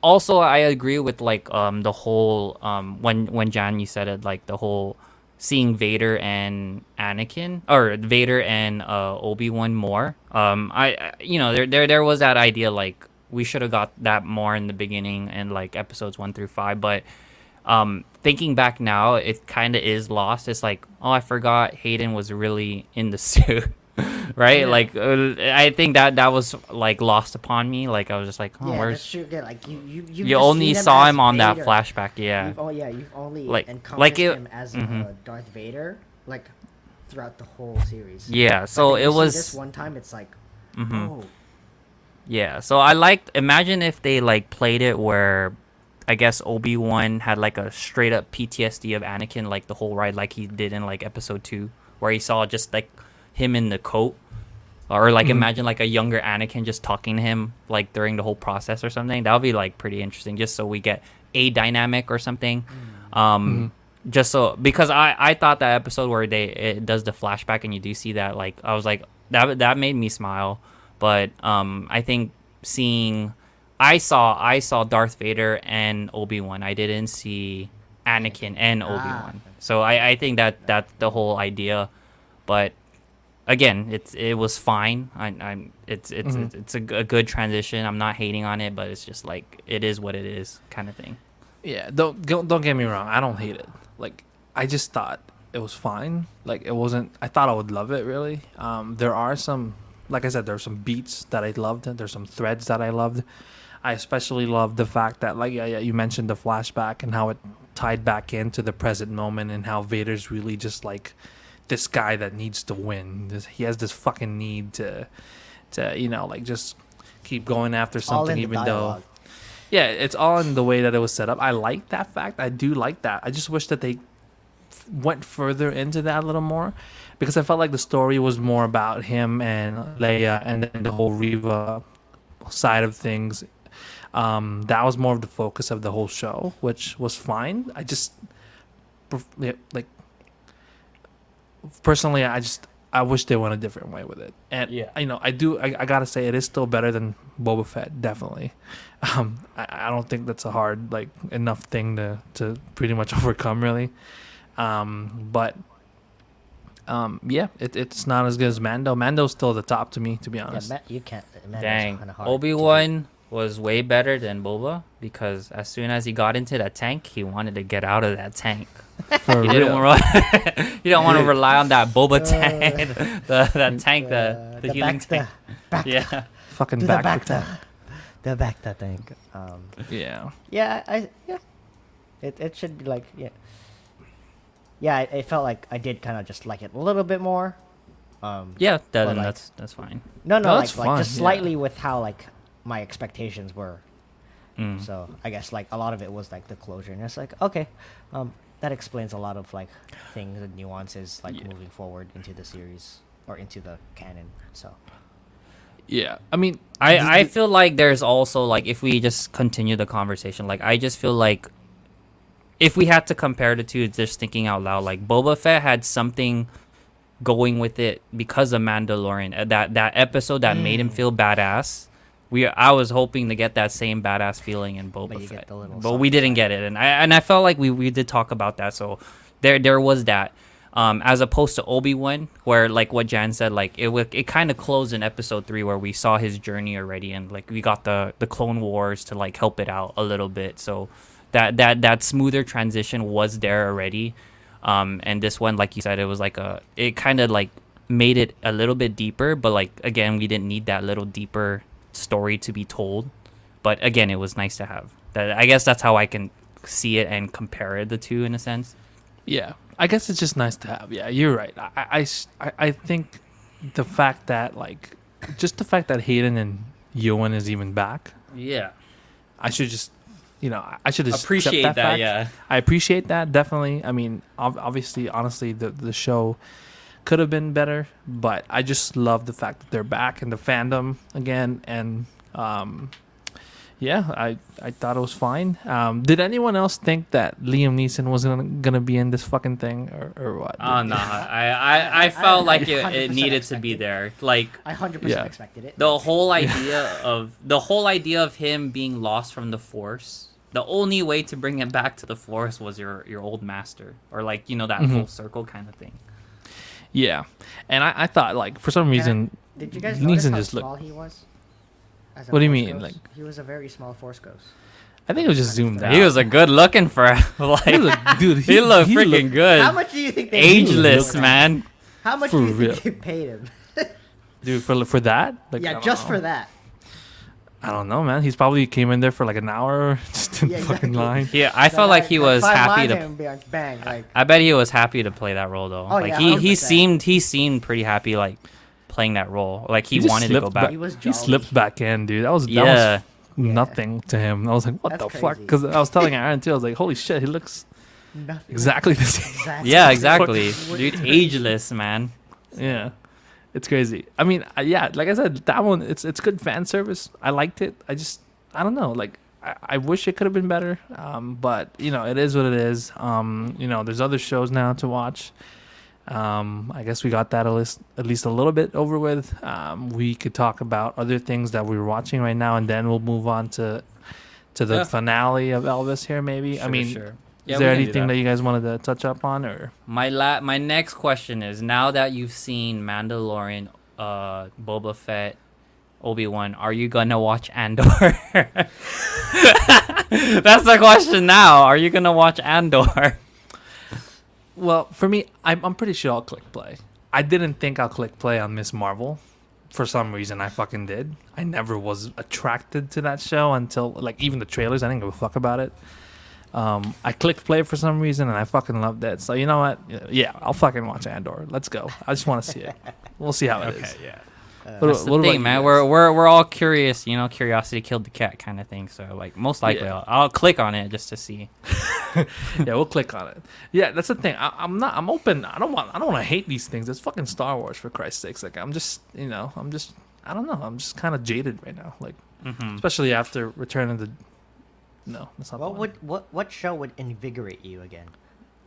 Speaker 2: Also, I agree with like the whole when Jan you said it, like the whole seeing Vader and Anakin, or Vader and Obi-Wan more. You know, there was that idea like we should have got that more in the beginning and like episodes 1 through 5, but thinking back now, it kind of is lost. It's like, oh, I forgot Hayden was really in the suit. Right,
Speaker 1: Yeah.
Speaker 2: like I think that was like lost upon me. Like I was just like, oh,
Speaker 3: Yeah,
Speaker 2: where's
Speaker 3: that's true. Yeah, like you've
Speaker 2: you
Speaker 3: just
Speaker 2: only
Speaker 3: seen him
Speaker 2: saw
Speaker 3: as
Speaker 2: him on that
Speaker 3: Vader.
Speaker 2: flashback, yeah.
Speaker 3: You've only
Speaker 2: Like
Speaker 3: encompassed
Speaker 2: it.
Speaker 3: him as
Speaker 2: Mhm.
Speaker 3: Darth Vader, like throughout the whole series.
Speaker 2: Yeah,
Speaker 3: But
Speaker 2: so
Speaker 3: then
Speaker 2: it
Speaker 3: you see
Speaker 2: was.
Speaker 3: this one time. It's like,
Speaker 2: Mhm.
Speaker 3: oh,
Speaker 2: Yeah, so I liked. Imagine if they like played it where, I guess Obi-Wan had like a straight up PTSD of Anakin, like the whole ride, like he did in like Episode 2, where he saw just like him in the coat, or like
Speaker 1: Mhm.
Speaker 2: imagine like a younger Anakin just talking to him like during the whole process or something. That would be like pretty interesting, just so we get a dynamic or something.
Speaker 1: Mhm.
Speaker 2: Um, just so, because I thought that episode where it does the flashback and you do see that, like I was like that made me smile. But I think seeing I saw Darth Vader and Obi-Wan. I didn't see Anakin and Obi-Wan. So I think that's the whole idea. But again, it was fine.
Speaker 1: Mhm.
Speaker 2: It's a good transition. I'm not hating on it, but it's just like it is what it is kind of thing.
Speaker 1: Yeah, don't get me wrong. I don't hate it. Like, I just thought it was fine. Like, it wasn't. I thought I would love it. Really. There are some, like I said, there are some beats that I loved. There's some threads that I loved. I especially loved the fact that, like, yeah, you mentioned the flashback and how it tied back into the present moment, and how Vader's really just like this guy that needs to win. He has this fucking need to like just keep going after
Speaker 3: it's all
Speaker 1: something,
Speaker 3: in the
Speaker 1: even though.
Speaker 3: dialogue.
Speaker 1: Yeah, it's all in the way that it was set up. I like that fact. I do like that. I just wish that they went further into that a little more, because I felt like the story was more about him and Leia, and then the whole Riva side of things. That was more of the focus of the whole show, which was fine. I just like personally, I wish they went a different way with it. And
Speaker 2: Yeah.
Speaker 1: I gotta say it is still better than Boba Fett, definitely. I don't think that's a hard like enough thing to pretty much overcome, really. But yeah, it's not as good as Mando. Mando's still the top to me, to be
Speaker 3: Yeah,
Speaker 1: honest.
Speaker 3: you can't. Man,
Speaker 2: Dang,
Speaker 3: kind of hard to
Speaker 2: Obi-Wan was way better than Boba, because as soon as he got into that tank, he wanted to get out of that tank.
Speaker 1: For
Speaker 2: He didn't
Speaker 1: real.
Speaker 2: want you don't want to rely on that Boba tank, that tank, the healing tank.
Speaker 3: back,
Speaker 2: Yeah.
Speaker 1: Fucking
Speaker 3: do the
Speaker 1: back
Speaker 3: back
Speaker 1: to
Speaker 3: the back the thing.
Speaker 1: Yeah.
Speaker 3: Yeah, it should be like yeah. It felt like I did kind of just like it a little bit more.
Speaker 2: Yeah,
Speaker 3: But, like-
Speaker 2: that's fine.
Speaker 3: No,
Speaker 1: No,
Speaker 3: like
Speaker 1: that's fine,
Speaker 3: just
Speaker 1: yeah.
Speaker 3: slightly with how like my expectations were.
Speaker 2: Mm.
Speaker 3: So I guess like a lot of it was like the closure, and it's like okay, that explains a lot of like things and nuances like
Speaker 1: Yeah.
Speaker 3: moving forward into the series or into the canon. So
Speaker 1: Yeah. I mean,
Speaker 2: I feel like there's also like, if we just continue the conversation, like I just feel like if we had to compare the two, just thinking out loud, like Boba Fett had something going with it because of Mandalorian. That episode that made him feel badass. I was hoping to get that same badass feeling in Boba
Speaker 3: But you get
Speaker 2: Fett,
Speaker 3: the little
Speaker 2: but we
Speaker 3: soft
Speaker 2: didn't
Speaker 3: side.
Speaker 2: get it, and I felt like we did talk about that. So there was that. As opposed to Obi-Wan, where like what Jan said, like it kind of closed in episode 3 where we saw his journey already, and like we got the Clone Wars to like help it out a little bit. So that smoother transition was there already. And this one, like you said, it was like it kind of like made it a little bit deeper, but like again, we didn't need that little deeper story to be told. But again, it was nice to have that. I guess that's how I can see it and compare it, the two, in a sense.
Speaker 1: yeah. I guess it's just nice to have. Yeah, you're right. I think the fact that like just the fact that Hayden and Ewan is even back,
Speaker 2: Yeah.
Speaker 1: I should just I should just
Speaker 2: Appreciate
Speaker 1: accept
Speaker 2: that,
Speaker 1: fact.
Speaker 2: yeah.
Speaker 1: I appreciate that, definitely. I mean, obviously, honestly, the show could have been better, but I just love the fact that they're back in the fandom again, and Yeah, I thought it was fine. Did anyone else think that Liam Neeson wasn't gonna be in this fucking thing or what?
Speaker 2: Oh no, I felt like it
Speaker 3: 100%
Speaker 2: needed to be
Speaker 3: expected.
Speaker 2: there. Like
Speaker 3: I 100%
Speaker 1: Yeah.
Speaker 3: expected it.
Speaker 2: the whole idea of him being lost from the Force. The only way to bring him back to the Force was your old master, or like that
Speaker 1: Mhm.
Speaker 2: full circle kind of thing.
Speaker 1: Yeah, and I thought like for some reason
Speaker 3: Did you guys notice
Speaker 1: Neeson
Speaker 3: how
Speaker 1: just
Speaker 3: small
Speaker 1: looked.
Speaker 3: he was? As a
Speaker 1: What do you
Speaker 3: Force
Speaker 1: mean,
Speaker 3: ghost?
Speaker 1: like-
Speaker 3: He was a very small Force ghost.
Speaker 1: I think it was just zoomed out.
Speaker 2: He was a good looking for
Speaker 1: He
Speaker 2: like
Speaker 1: was a- dude.
Speaker 2: he looked freaking
Speaker 1: looked-
Speaker 2: good.
Speaker 3: How much do you think they paid him
Speaker 2: Ageless
Speaker 3: for that?
Speaker 2: man.
Speaker 3: How much
Speaker 1: For
Speaker 3: do you
Speaker 1: real.
Speaker 3: think they paid him?
Speaker 1: dude for that. Like, I
Speaker 3: Yeah,
Speaker 1: don't
Speaker 3: just
Speaker 1: know.
Speaker 3: for that.
Speaker 1: I don't know, man. He's probably came in there for like an hour just in
Speaker 3: Yeah,
Speaker 1: the fucking
Speaker 3: exactly.
Speaker 1: line.
Speaker 2: Yeah, I felt like he was happy to.
Speaker 3: Bang, like,
Speaker 2: I bet he was happy to play that role though.
Speaker 3: Oh,
Speaker 2: Like
Speaker 3: yeah,
Speaker 2: he
Speaker 3: 100%.
Speaker 2: seemed pretty happy like playing that role. Like he
Speaker 1: just
Speaker 2: wanted to go
Speaker 1: slipped
Speaker 2: back.
Speaker 3: He was
Speaker 1: He
Speaker 3: jolly.
Speaker 1: slipped back in, dude. That was
Speaker 2: Yeah.
Speaker 1: nothing to him. I was like, what
Speaker 3: That's
Speaker 1: the fuck?
Speaker 3: crazy.
Speaker 1: Because I was telling Aaron too. I was like, holy shit, he looks
Speaker 3: Nothing.
Speaker 1: exactly the same.
Speaker 3: Exactly.
Speaker 2: Yeah, exactly. Dude, ageless man.
Speaker 1: Yeah, it's crazy. I mean, yeah, like I said, that one it's good fan service. I liked it. I don't know. Like I wish it could have been better. But it is what it is. There's other shows now to watch. I guess we got that at least a little bit over with. We could talk about other things that we're watching right now, and then we'll move on to the
Speaker 2: Yeah.
Speaker 1: finale of Elvis here. Maybe. I mean,
Speaker 2: sure.
Speaker 1: is there anything that you guys wanted to touch up on, or?
Speaker 2: My next question is, now that you've seen Mandalorian, Boba Fett, Obi-Wan, are you gonna watch Andor? That's the question now. Are you gonna watch Andor?
Speaker 1: Well, for me, I'm pretty sure I'll click play. I didn't think I'll click play on Miss Marvel. For some reason, I fucking did. I never was attracted to that show until, like, even the trailers. I didn't give a fuck about it. I clicked play for some reason, and I fucking loved it. So, you know what? Yeah, I'll fucking watch Andor. Let's go. I just want to see it. We'll see how it is.
Speaker 2: yeah.
Speaker 1: What-
Speaker 2: That's the
Speaker 1: what about
Speaker 2: thing,
Speaker 1: you
Speaker 2: man.
Speaker 1: guys?
Speaker 2: We're all curious. Curiosity killed the cat kind of thing. So, like, most likely,
Speaker 1: Yeah.
Speaker 2: I'll click on it just to see.
Speaker 1: Yeah, we'll click on it. Yeah, that's the thing. I'm open. I don't want to hate these things. It's fucking Star Wars, for Christ's sakes. Like, I don't know. I'm just kind of jaded right now. Like,
Speaker 2: Mm-hmm.
Speaker 1: especially after Return of the. No, that's not. the one.
Speaker 3: What show would invigorate you again?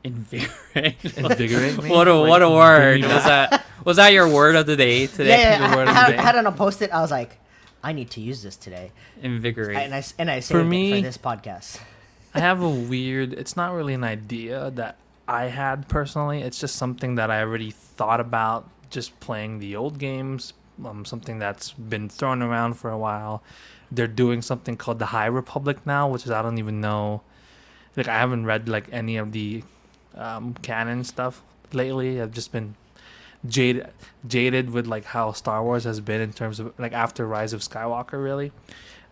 Speaker 2: Invigorate.
Speaker 1: Invigorate me?
Speaker 2: What a
Speaker 1: Like,
Speaker 2: what a word.
Speaker 1: bring me back.
Speaker 2: Was that your word of the day today?
Speaker 3: Yeah,
Speaker 1: the word of the
Speaker 3: I
Speaker 1: day.
Speaker 3: had it on a post-it. I was like, I need to use this today,
Speaker 2: Invigorate.
Speaker 3: and I saved
Speaker 1: For
Speaker 3: it
Speaker 1: me-
Speaker 3: for this podcast.
Speaker 1: I have a weird. It's not really an idea that I had personally. It's just something that I already thought about just playing the old games. Something that's been thrown around for a while. They're doing something called the High Republic now, which is I don't even know. Like, I haven't read like any of the canon stuff lately. I've just been jaded with like how Star Wars has been in terms of like after Rise of Skywalker, really.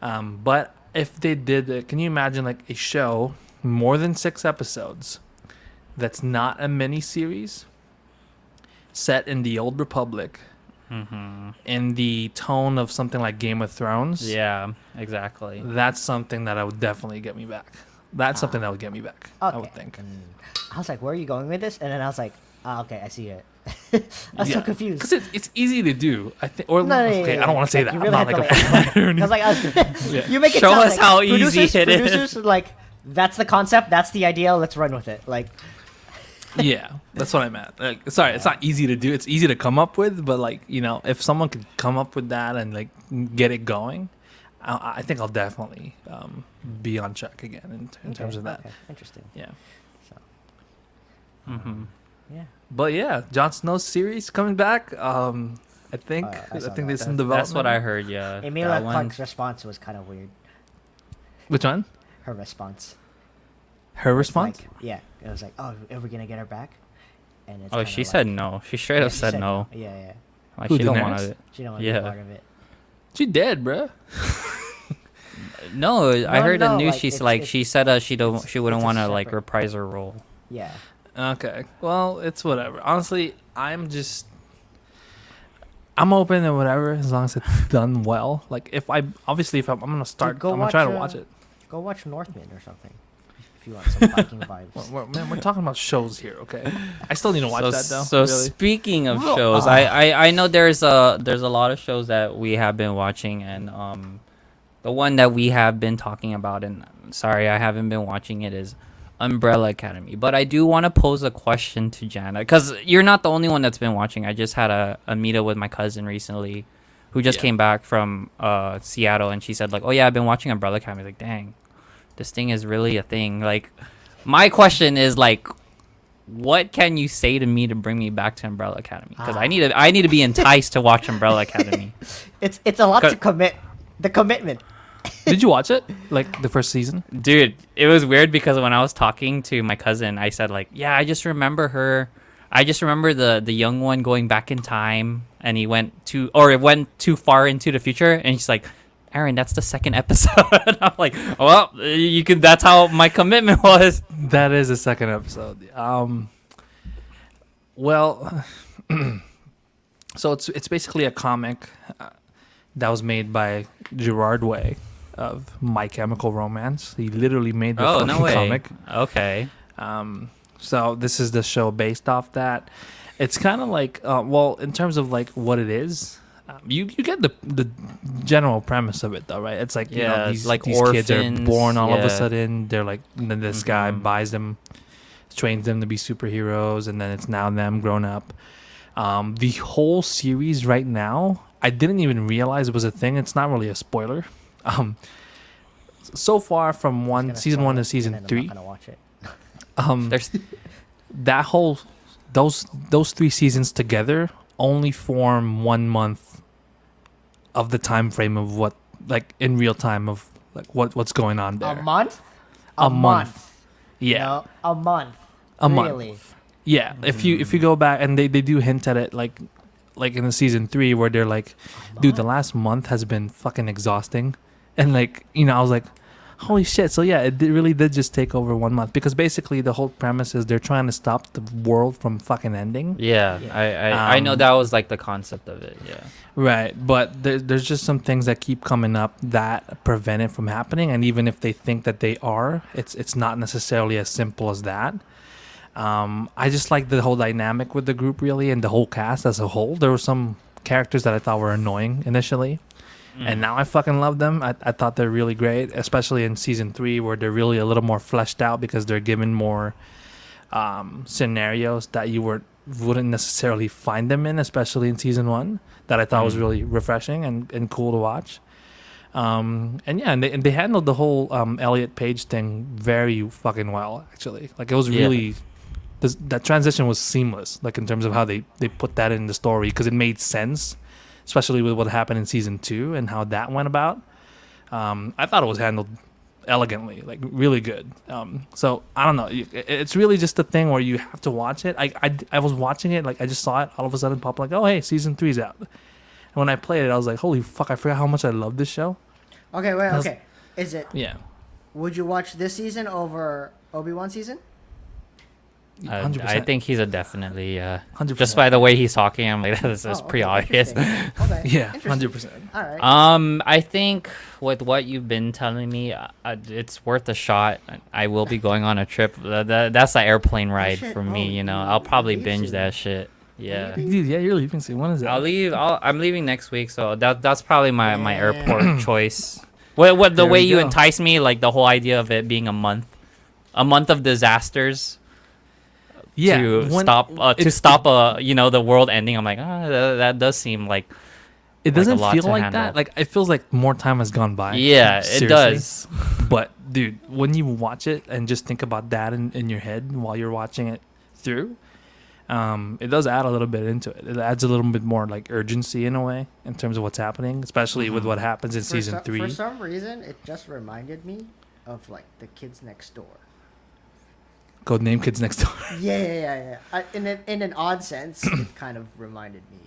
Speaker 1: But if they did, can you imagine like a show more than 6 episodes that's not a mini series set in the Old Republic
Speaker 2: Mm-hmm.
Speaker 1: in the tone of something like Game of Thrones?
Speaker 2: Yeah, exactly.
Speaker 1: That's something that I would definitely get me back. That's something that would get me back. I would
Speaker 3: Okay.
Speaker 1: think.
Speaker 3: I was like, where are you going with this? And then I was like, okay, I see it. I was so confused.
Speaker 1: because it's easy to do. I think. Or
Speaker 3: No,
Speaker 1: okay, I don't want to say that.
Speaker 3: you
Speaker 1: I'm
Speaker 3: really
Speaker 1: not
Speaker 3: have
Speaker 1: like
Speaker 3: to,
Speaker 1: a filmmaker or
Speaker 3: Because
Speaker 1: anything.
Speaker 3: like, I was,
Speaker 1: Yeah.
Speaker 3: you make it
Speaker 2: Show
Speaker 3: sound
Speaker 2: us
Speaker 3: like
Speaker 2: how easy it is.
Speaker 3: producers are like, that's the concept, that's the idea, let's run with it. Like,
Speaker 1: Yeah, that's what I meant. Like, sorry, it's not easy to do. It's easy to come up with, but like if someone could come up with that and like get it going, I think I'll definitely be on track again in terms of that.
Speaker 3: Okay, interesting.
Speaker 1: Yeah,
Speaker 3: So,
Speaker 2: Mm-hmm.
Speaker 3: yeah.
Speaker 1: but yeah, Jon Snow's series coming back. I think
Speaker 3: I
Speaker 1: I
Speaker 3: saw
Speaker 1: think
Speaker 3: that.
Speaker 1: it's in development.
Speaker 2: That's what I heard. Yeah.
Speaker 3: Emilia
Speaker 2: that one.
Speaker 3: Clarke's response was kind of weird.
Speaker 1: Which one?
Speaker 3: Her response.
Speaker 1: Her response?
Speaker 3: Like, yeah, it was like, oh, are we gonna get her back? And it's
Speaker 2: Oh,
Speaker 3: kinda
Speaker 2: she
Speaker 3: like,
Speaker 2: said no. She straight
Speaker 3: yeah,
Speaker 2: up
Speaker 3: she
Speaker 2: said no.
Speaker 3: Yeah, yeah.
Speaker 2: Like
Speaker 1: Who,
Speaker 2: she don't
Speaker 1: Daenerys?
Speaker 2: want it.
Speaker 3: She don't want to
Speaker 2: Yeah.
Speaker 3: be part of it.
Speaker 1: She dead, bruh.
Speaker 2: No, I heard
Speaker 3: no,
Speaker 2: the news.
Speaker 3: like,
Speaker 2: She's
Speaker 3: it's-
Speaker 2: like
Speaker 3: it's-
Speaker 2: she said she don't she wouldn't
Speaker 3: it's a
Speaker 2: want to like
Speaker 3: separate-
Speaker 2: reprise her role.
Speaker 3: Yeah.
Speaker 1: Okay. Well, it's whatever. Honestly, I'm open to whatever as long as it's done well. Like if I'm gonna start,
Speaker 3: go
Speaker 1: I'm gonna try to
Speaker 3: watch,
Speaker 1: watch it.
Speaker 3: Go watch Northman or something. If you want some Viking vibes.
Speaker 1: Man, we're talking about shows here, okay? I still need to watch
Speaker 2: so,
Speaker 1: that though.
Speaker 2: So
Speaker 1: really.
Speaker 2: speaking of
Speaker 1: Well,
Speaker 2: shows, I know there's a lot of shows that we have been watching, and the one that we have been talking about, and sorry, I haven't been watching it, is Umbrella Academy. But I do want to pose a question to Jana, because you're not the only one that's been watching. I just had a meetup with my cousin recently, who just came back from Seattle, and she said like, "Oh yeah, I've been watching Umbrella Academy." Like, dang, this thing is really a thing. Like, my question is like, what can you say to me to bring me back to Umbrella Academy? Because I need to be enticed to watch Umbrella Academy.
Speaker 3: It's a lot to commit. The commitment.
Speaker 1: Did you watch it? Like the first season?
Speaker 2: Dude, it was weird because when I was talking to my cousin, I said like, yeah, I just remember her. I just remember the young one going back in time, and it went too far into the future, and she's like, Aaron, that's the second episode. And I'm like, well, you could. That's how my commitment was.
Speaker 1: That is the second episode. Well, so it's basically a comic that was made by Gerard Way of My Chemical Romance. He literally made the fucking comic.
Speaker 2: Okay.
Speaker 1: So this is the show based off that. It's kind of like, well, in terms of like what it is. You get the general premise of it though, right? It's like, you know, these kids are born all of a sudden. They're like, and then this guy buys them, trains them to be superheroes, and then it's now them grown up. The whole series right now, I didn't even realize it was a thing. It's not really a spoiler. So far from season 1 to season 3,
Speaker 3: I'm not gonna watch it.
Speaker 2: There's
Speaker 1: that whole those 3 seasons together only form 1 month of the time frame of what, like, in real time of like what's going on there.
Speaker 3: A month?
Speaker 1: A month. Yeah.
Speaker 3: No, a month.
Speaker 1: A
Speaker 3: really?
Speaker 1: month. Yeah. If you go back, and they do hint at it like in the season 3 where they're like, dude, the last month has been fucking exhausting. And like, you know, I was like, holy shit. So yeah, it really did just take over 1 month, because basically the whole premise is they're trying to stop the world from fucking ending.
Speaker 2: Yeah. I know that was like the concept of it. Yeah.
Speaker 1: Right, but there's just some things that keep coming up that prevent it from happening, and even if they think that they are, it's not necessarily as simple as that. I just like the whole dynamic with the group, really, and the whole cast as a whole. There were some characters that I thought were annoying initially, and now I fucking love them. I thought they're really great, especially in season 3 where they're really a little more fleshed out because they're given more scenarios that you wouldn't necessarily find them in, especially in season 1, that I thought was really refreshing and cool to watch. And they handled the whole Elliot Page thing very fucking well, actually. Like, it was really that transition was seamless, like in terms of how they put that in the story, because it made sense, especially with what happened in season 2 and how that went about. I thought it was handled elegantly, like really good. So I don't know, it's really just a thing where you have to watch it. I was watching it, like I just saw it all of a sudden pop, like, oh hey, season 3's out, and when I played it I was like, holy fuck, I forgot how much I love this show.
Speaker 3: Okay, wait, okay. Is it?
Speaker 1: Yeah.
Speaker 3: Would you watch this season over Obi-Wan season?
Speaker 1: 100%.
Speaker 2: I think he's a definitely
Speaker 1: 100%.
Speaker 2: just by the way he's talking, I'm like, this is pretty obvious.
Speaker 3: Okay.
Speaker 1: Yeah,
Speaker 3: Interesting.
Speaker 1: 100%.
Speaker 3: All right.
Speaker 2: I think with what you've been telling me, it's worth a shot. I will be going on a trip. That's an airplane ride for me. You know, I'll probably binge that shit. Yeah.
Speaker 1: Dude, yeah, you're leaving soon. When is that?
Speaker 2: I'm leaving next week, so that's probably my airport choice. What the
Speaker 1: There
Speaker 2: way
Speaker 1: we
Speaker 2: you
Speaker 1: go.
Speaker 2: entice me, like the whole idea of it being a month of disasters.
Speaker 1: Yeah,
Speaker 2: To stop the world ending. I'm like, that does seem like
Speaker 1: it
Speaker 2: like
Speaker 1: doesn't
Speaker 2: a lot
Speaker 1: feel
Speaker 2: to
Speaker 1: like
Speaker 2: handle.
Speaker 1: that. Like, it feels like more time has gone by.
Speaker 2: Yeah,
Speaker 1: Seriously.
Speaker 2: it does.
Speaker 1: But dude, when you watch it and just think about that in your head while you're watching it through, it does add a little bit into it. It adds a little bit more like urgency in a way in terms of what's happening, especially with what happens in season 3.
Speaker 3: For some reason, it just reminded me of like the Kids Next Door.
Speaker 1: Codename Kids Next Door.
Speaker 3: Yeah. In an odd sense, it kind of reminded me.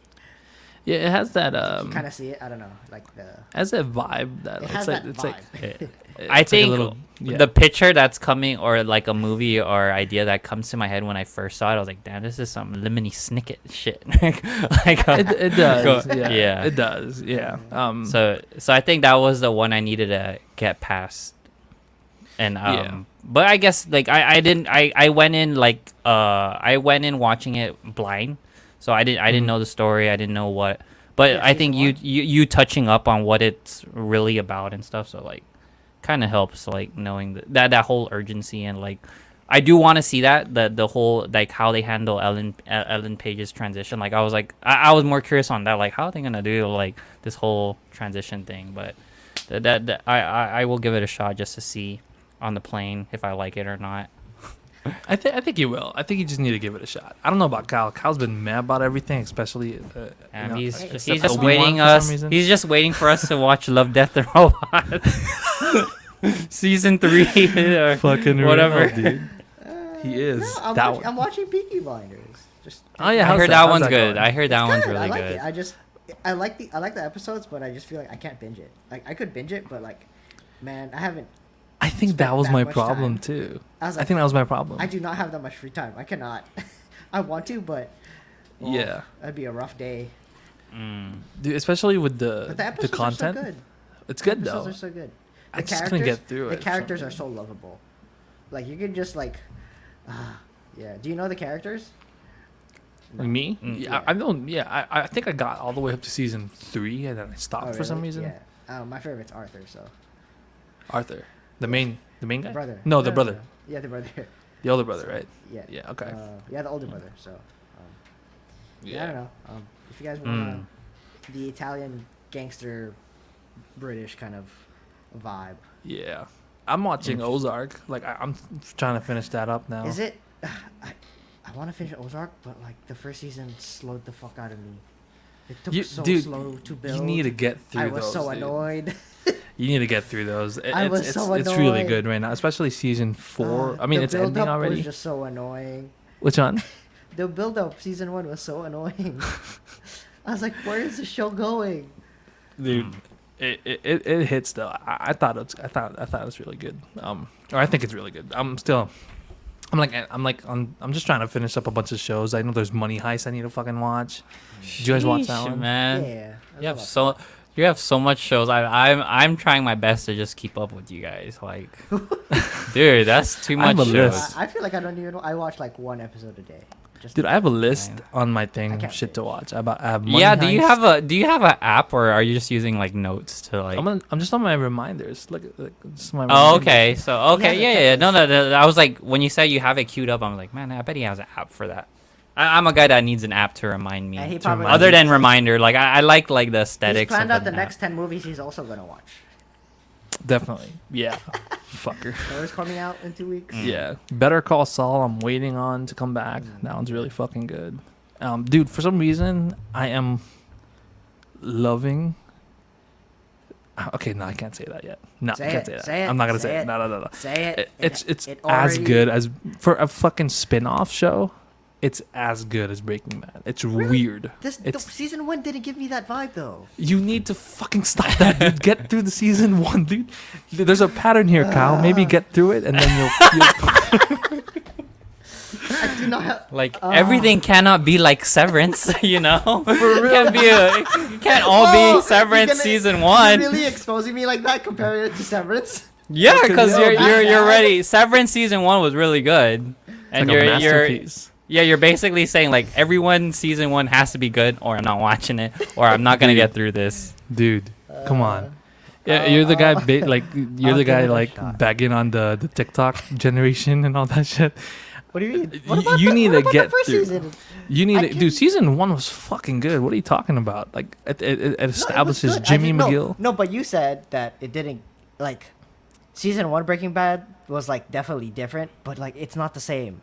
Speaker 1: Yeah, it has that
Speaker 3: You kind of see it. I don't know, like the.
Speaker 1: has that vibe that
Speaker 3: It has
Speaker 1: like,
Speaker 3: that
Speaker 1: it's
Speaker 3: vibe.
Speaker 1: like
Speaker 2: I
Speaker 1: it's like a
Speaker 2: think
Speaker 1: little, yeah.
Speaker 2: the picture that's coming, or like a movie or idea that comes to my head when I first saw it, I was like, damn, this is some Lemony Snicket shit.
Speaker 1: it does.
Speaker 2: Yeah.
Speaker 1: It does. Yeah.
Speaker 2: So I think that was the one I needed to get past. And
Speaker 1: Yeah.
Speaker 2: but I guess like I went in watching it blind, so I didn't know the story, I didn't know what, But
Speaker 3: Yeah,
Speaker 2: I think
Speaker 3: season
Speaker 2: you touching up on what it's really about and stuff, so like kind of helps like knowing that whole urgency. And like I do want to see that the whole like how they handle Ellen Page's transition. Like I was like I was more curious on that, like how are they gonna do like this whole transition thing. But that I will give it a shot just to see on the plane if I like it or not.
Speaker 1: I think you will. I think you just need to give it a shot. I don't know about Kyle. Kyle's been mad about everything, especially.
Speaker 2: And
Speaker 1: he's
Speaker 2: he's
Speaker 1: except
Speaker 2: just
Speaker 1: Obi-Wan
Speaker 2: waiting
Speaker 1: for some
Speaker 2: us.
Speaker 1: reason.
Speaker 2: He's just waiting for us to watch Love, Death, and Robots, season 3 or
Speaker 1: fucking
Speaker 2: whatever.
Speaker 1: real, dude. He is.
Speaker 3: No,
Speaker 1: That one.
Speaker 3: I'm watching Peaky Blinders. Just
Speaker 1: Oh yeah,
Speaker 2: I
Speaker 1: how's
Speaker 2: heard that
Speaker 1: How's
Speaker 2: one's good.
Speaker 1: going?
Speaker 2: I heard that
Speaker 3: it's
Speaker 2: one's
Speaker 3: good.
Speaker 2: really
Speaker 3: I like
Speaker 2: good.
Speaker 3: it. I like the episodes, but I just feel like I can't binge it. Like I could binge it, but like, man, I haven't.
Speaker 1: I think
Speaker 3: spent
Speaker 1: that was
Speaker 3: that
Speaker 1: my
Speaker 3: much
Speaker 1: problem
Speaker 3: time.
Speaker 1: too.
Speaker 3: I was
Speaker 1: I
Speaker 3: like,
Speaker 1: think that was my problem.
Speaker 3: I do not have that much free time. I cannot. I want to, but
Speaker 1: Yeah.
Speaker 3: that'd be a rough day.
Speaker 1: Dude, especially with
Speaker 3: But the
Speaker 1: the
Speaker 3: episodes
Speaker 1: content.
Speaker 3: are so good.
Speaker 1: It's good
Speaker 3: The episodes
Speaker 1: though.
Speaker 3: are so good.
Speaker 1: I just couldn't get through
Speaker 3: The
Speaker 1: it for
Speaker 3: characters
Speaker 1: some
Speaker 3: are so lovable. Like you can just like, yeah. Do you know the characters?
Speaker 1: Like me?
Speaker 2: Mm.
Speaker 1: Yeah,
Speaker 3: Yeah.
Speaker 1: I don't. Yeah, I think I got all the way up to season 3 and then I stopped
Speaker 3: Oh,
Speaker 1: for some
Speaker 3: really?
Speaker 1: reason.
Speaker 3: Yeah. My favorite's Arthur. So
Speaker 1: Arthur, the main guy.
Speaker 3: the brother.
Speaker 1: No, the brother.
Speaker 3: Yeah, the brother.
Speaker 1: The older brother, right?
Speaker 3: Yeah.
Speaker 1: Yeah. Okay.
Speaker 3: Yeah, the older brother. So, yeah, I don't know. If you guys
Speaker 1: Mm.
Speaker 3: want the Italian gangster, British kind of vibe,
Speaker 1: Yeah. I'm watching Ozark. Like I'm trying to finish that up now.
Speaker 3: is it? I want to finish Ozark, but like the first season slowed the fuck out of me. It took so
Speaker 1: dude,
Speaker 3: slow to build.
Speaker 1: you need to get through
Speaker 3: I
Speaker 1: those.
Speaker 3: was so
Speaker 1: dude.
Speaker 3: annoyed.
Speaker 1: You need to get through those.
Speaker 3: I was so
Speaker 1: It's really
Speaker 3: annoyed.
Speaker 1: good right now, especially season 4. I mean,
Speaker 3: The
Speaker 1: it's ending
Speaker 3: build-up
Speaker 1: already.
Speaker 3: was just so annoying.
Speaker 1: Which one?
Speaker 3: The build up season 1 was so annoying. I was like, where is the show going?
Speaker 1: Dude, it hits though. I thought it was really good. Or I think it's really good. I'm just trying to finish up a bunch of shows. I know there's Money Heist I need to fucking watch. Did you guys watch that
Speaker 2: Sheesh,
Speaker 1: one?
Speaker 2: man?
Speaker 3: Yeah.
Speaker 2: You have so much shows. I'm trying my best to just keep up with you guys. Like, dude, that's too
Speaker 1: I
Speaker 2: much
Speaker 1: have a
Speaker 2: shows.
Speaker 1: list.
Speaker 3: I feel like I don't even know. I watch like one episode a day. Just
Speaker 1: Dude, I have a list
Speaker 2: Fine.
Speaker 1: on my
Speaker 3: I
Speaker 1: thing,
Speaker 3: can't
Speaker 1: shit to
Speaker 3: finish.
Speaker 1: watch. I have Money
Speaker 2: Yeah,
Speaker 1: Heist.
Speaker 2: do you have an app, or are you just using like notes to like?
Speaker 1: I'm just on my reminders. Look, just my
Speaker 2: Oh,
Speaker 1: reminders.
Speaker 2: okay. So okay,
Speaker 3: Yeah,
Speaker 2: yeah. No. I was like, when you said you have it queued up, I'm like, man, I bet he has an app for that. I'm a guy that needs an app to remind me.
Speaker 3: And he
Speaker 1: to
Speaker 3: probably
Speaker 1: remind
Speaker 2: Other
Speaker 1: you.
Speaker 2: than reminder, like I like the
Speaker 3: he's
Speaker 2: aesthetics.
Speaker 3: planned
Speaker 2: of
Speaker 3: out the
Speaker 2: an
Speaker 3: next
Speaker 2: app.
Speaker 3: 10 movies he's also gonna watch.
Speaker 1: Definitely. Yeah. Fucker.
Speaker 3: Those coming out in 2 weeks.
Speaker 1: Yeah. Better Call Saul. I'm waiting on to come back. That one's really fucking good. Dude, for some reason, I am loving. Okay, no, I can't say that yet. No,
Speaker 3: Say
Speaker 1: I can't
Speaker 3: it,
Speaker 1: say that.
Speaker 3: say it,
Speaker 1: I'm not gonna
Speaker 3: say
Speaker 1: say it.
Speaker 3: it.
Speaker 1: No.
Speaker 3: Say it.
Speaker 1: It's
Speaker 3: It
Speaker 1: as
Speaker 3: already-
Speaker 1: good as for a fucking spin-off show. It's as good as Breaking Bad. It's weird.
Speaker 3: The season 1 didn't give me that vibe though.
Speaker 1: You need to fucking stop that, dude. Get through the season 1, dude. There's a pattern here, Kyle. Maybe get through it, and then you'll
Speaker 3: I do not have.
Speaker 2: Like everything cannot be like Severance, you know. It can't all
Speaker 3: Oh,
Speaker 2: be Severance
Speaker 3: you're gonna-
Speaker 2: season 1.
Speaker 3: You're really exposing me like that, comparing it to Severance.
Speaker 2: Yeah, because
Speaker 1: Yeah,
Speaker 2: you're
Speaker 3: bad.
Speaker 2: ready. Severance season 1 was really good, and
Speaker 1: like a
Speaker 2: you're
Speaker 1: masterpiece.
Speaker 2: you're basically saying like everyone season 1 has to be good, or I'm not watching it, or I'm not gonna get through this.
Speaker 1: Dude, come on. Yeah, you're the guy. You're
Speaker 3: I'll
Speaker 1: the
Speaker 3: give
Speaker 1: guy
Speaker 3: it a
Speaker 1: like
Speaker 3: shot.
Speaker 1: bagging on the TikTok generation and all that shit.
Speaker 3: What do you mean?
Speaker 1: You need to get
Speaker 3: the first
Speaker 1: through.
Speaker 3: season?
Speaker 1: You need
Speaker 3: I
Speaker 1: to,
Speaker 3: can-
Speaker 1: dude. Season 1 was fucking good. What are you talking about? Like it establishes
Speaker 3: good.
Speaker 1: Jimmy McGill.
Speaker 3: No, but you said that it didn't like season 1 Breaking Bad was like definitely different, but like it's not the same.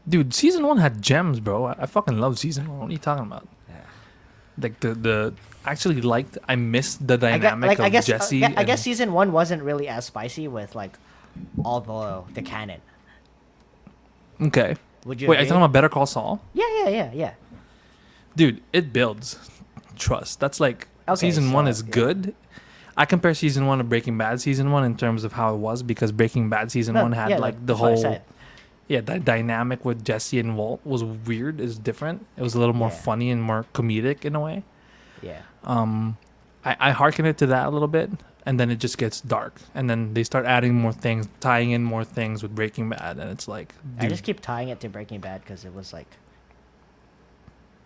Speaker 1: Dude, season 1 had gems, bro. I fucking love season 1. What are you talking about?
Speaker 3: Yeah.
Speaker 1: Like the actually liked. I missed the
Speaker 3: I guess,
Speaker 1: dynamic
Speaker 3: I
Speaker 1: of
Speaker 3: guess,
Speaker 1: Jesse.
Speaker 3: I guess
Speaker 1: and-
Speaker 3: season 1 wasn't really as spicy with like all the canon.
Speaker 1: Okay.
Speaker 3: Would you?
Speaker 1: Wait, are you
Speaker 3: agree?
Speaker 1: talking about Better Call Saul?
Speaker 3: Yeah.
Speaker 1: Dude, it builds trust. That's like
Speaker 3: Okay,
Speaker 1: season 1
Speaker 3: so,
Speaker 1: is
Speaker 3: yeah.
Speaker 1: good. I compare season 1 to Breaking Bad season 1 in terms of how it was, because Breaking Bad season 1 had
Speaker 3: yeah,
Speaker 1: like the
Speaker 3: that's what I
Speaker 1: whole
Speaker 3: said.
Speaker 1: that dynamic with Jesse and Walt was weird. Is different. It was a little more
Speaker 3: Yeah.
Speaker 1: funny and more comedic in a way.
Speaker 3: Yeah.
Speaker 1: I hearken it to that a little bit, and then it just gets dark, and then they start adding more things, tying in more things with Breaking Bad, and it's like,
Speaker 3: I
Speaker 1: dude,
Speaker 3: just keep tying it to Breaking Bad because it was like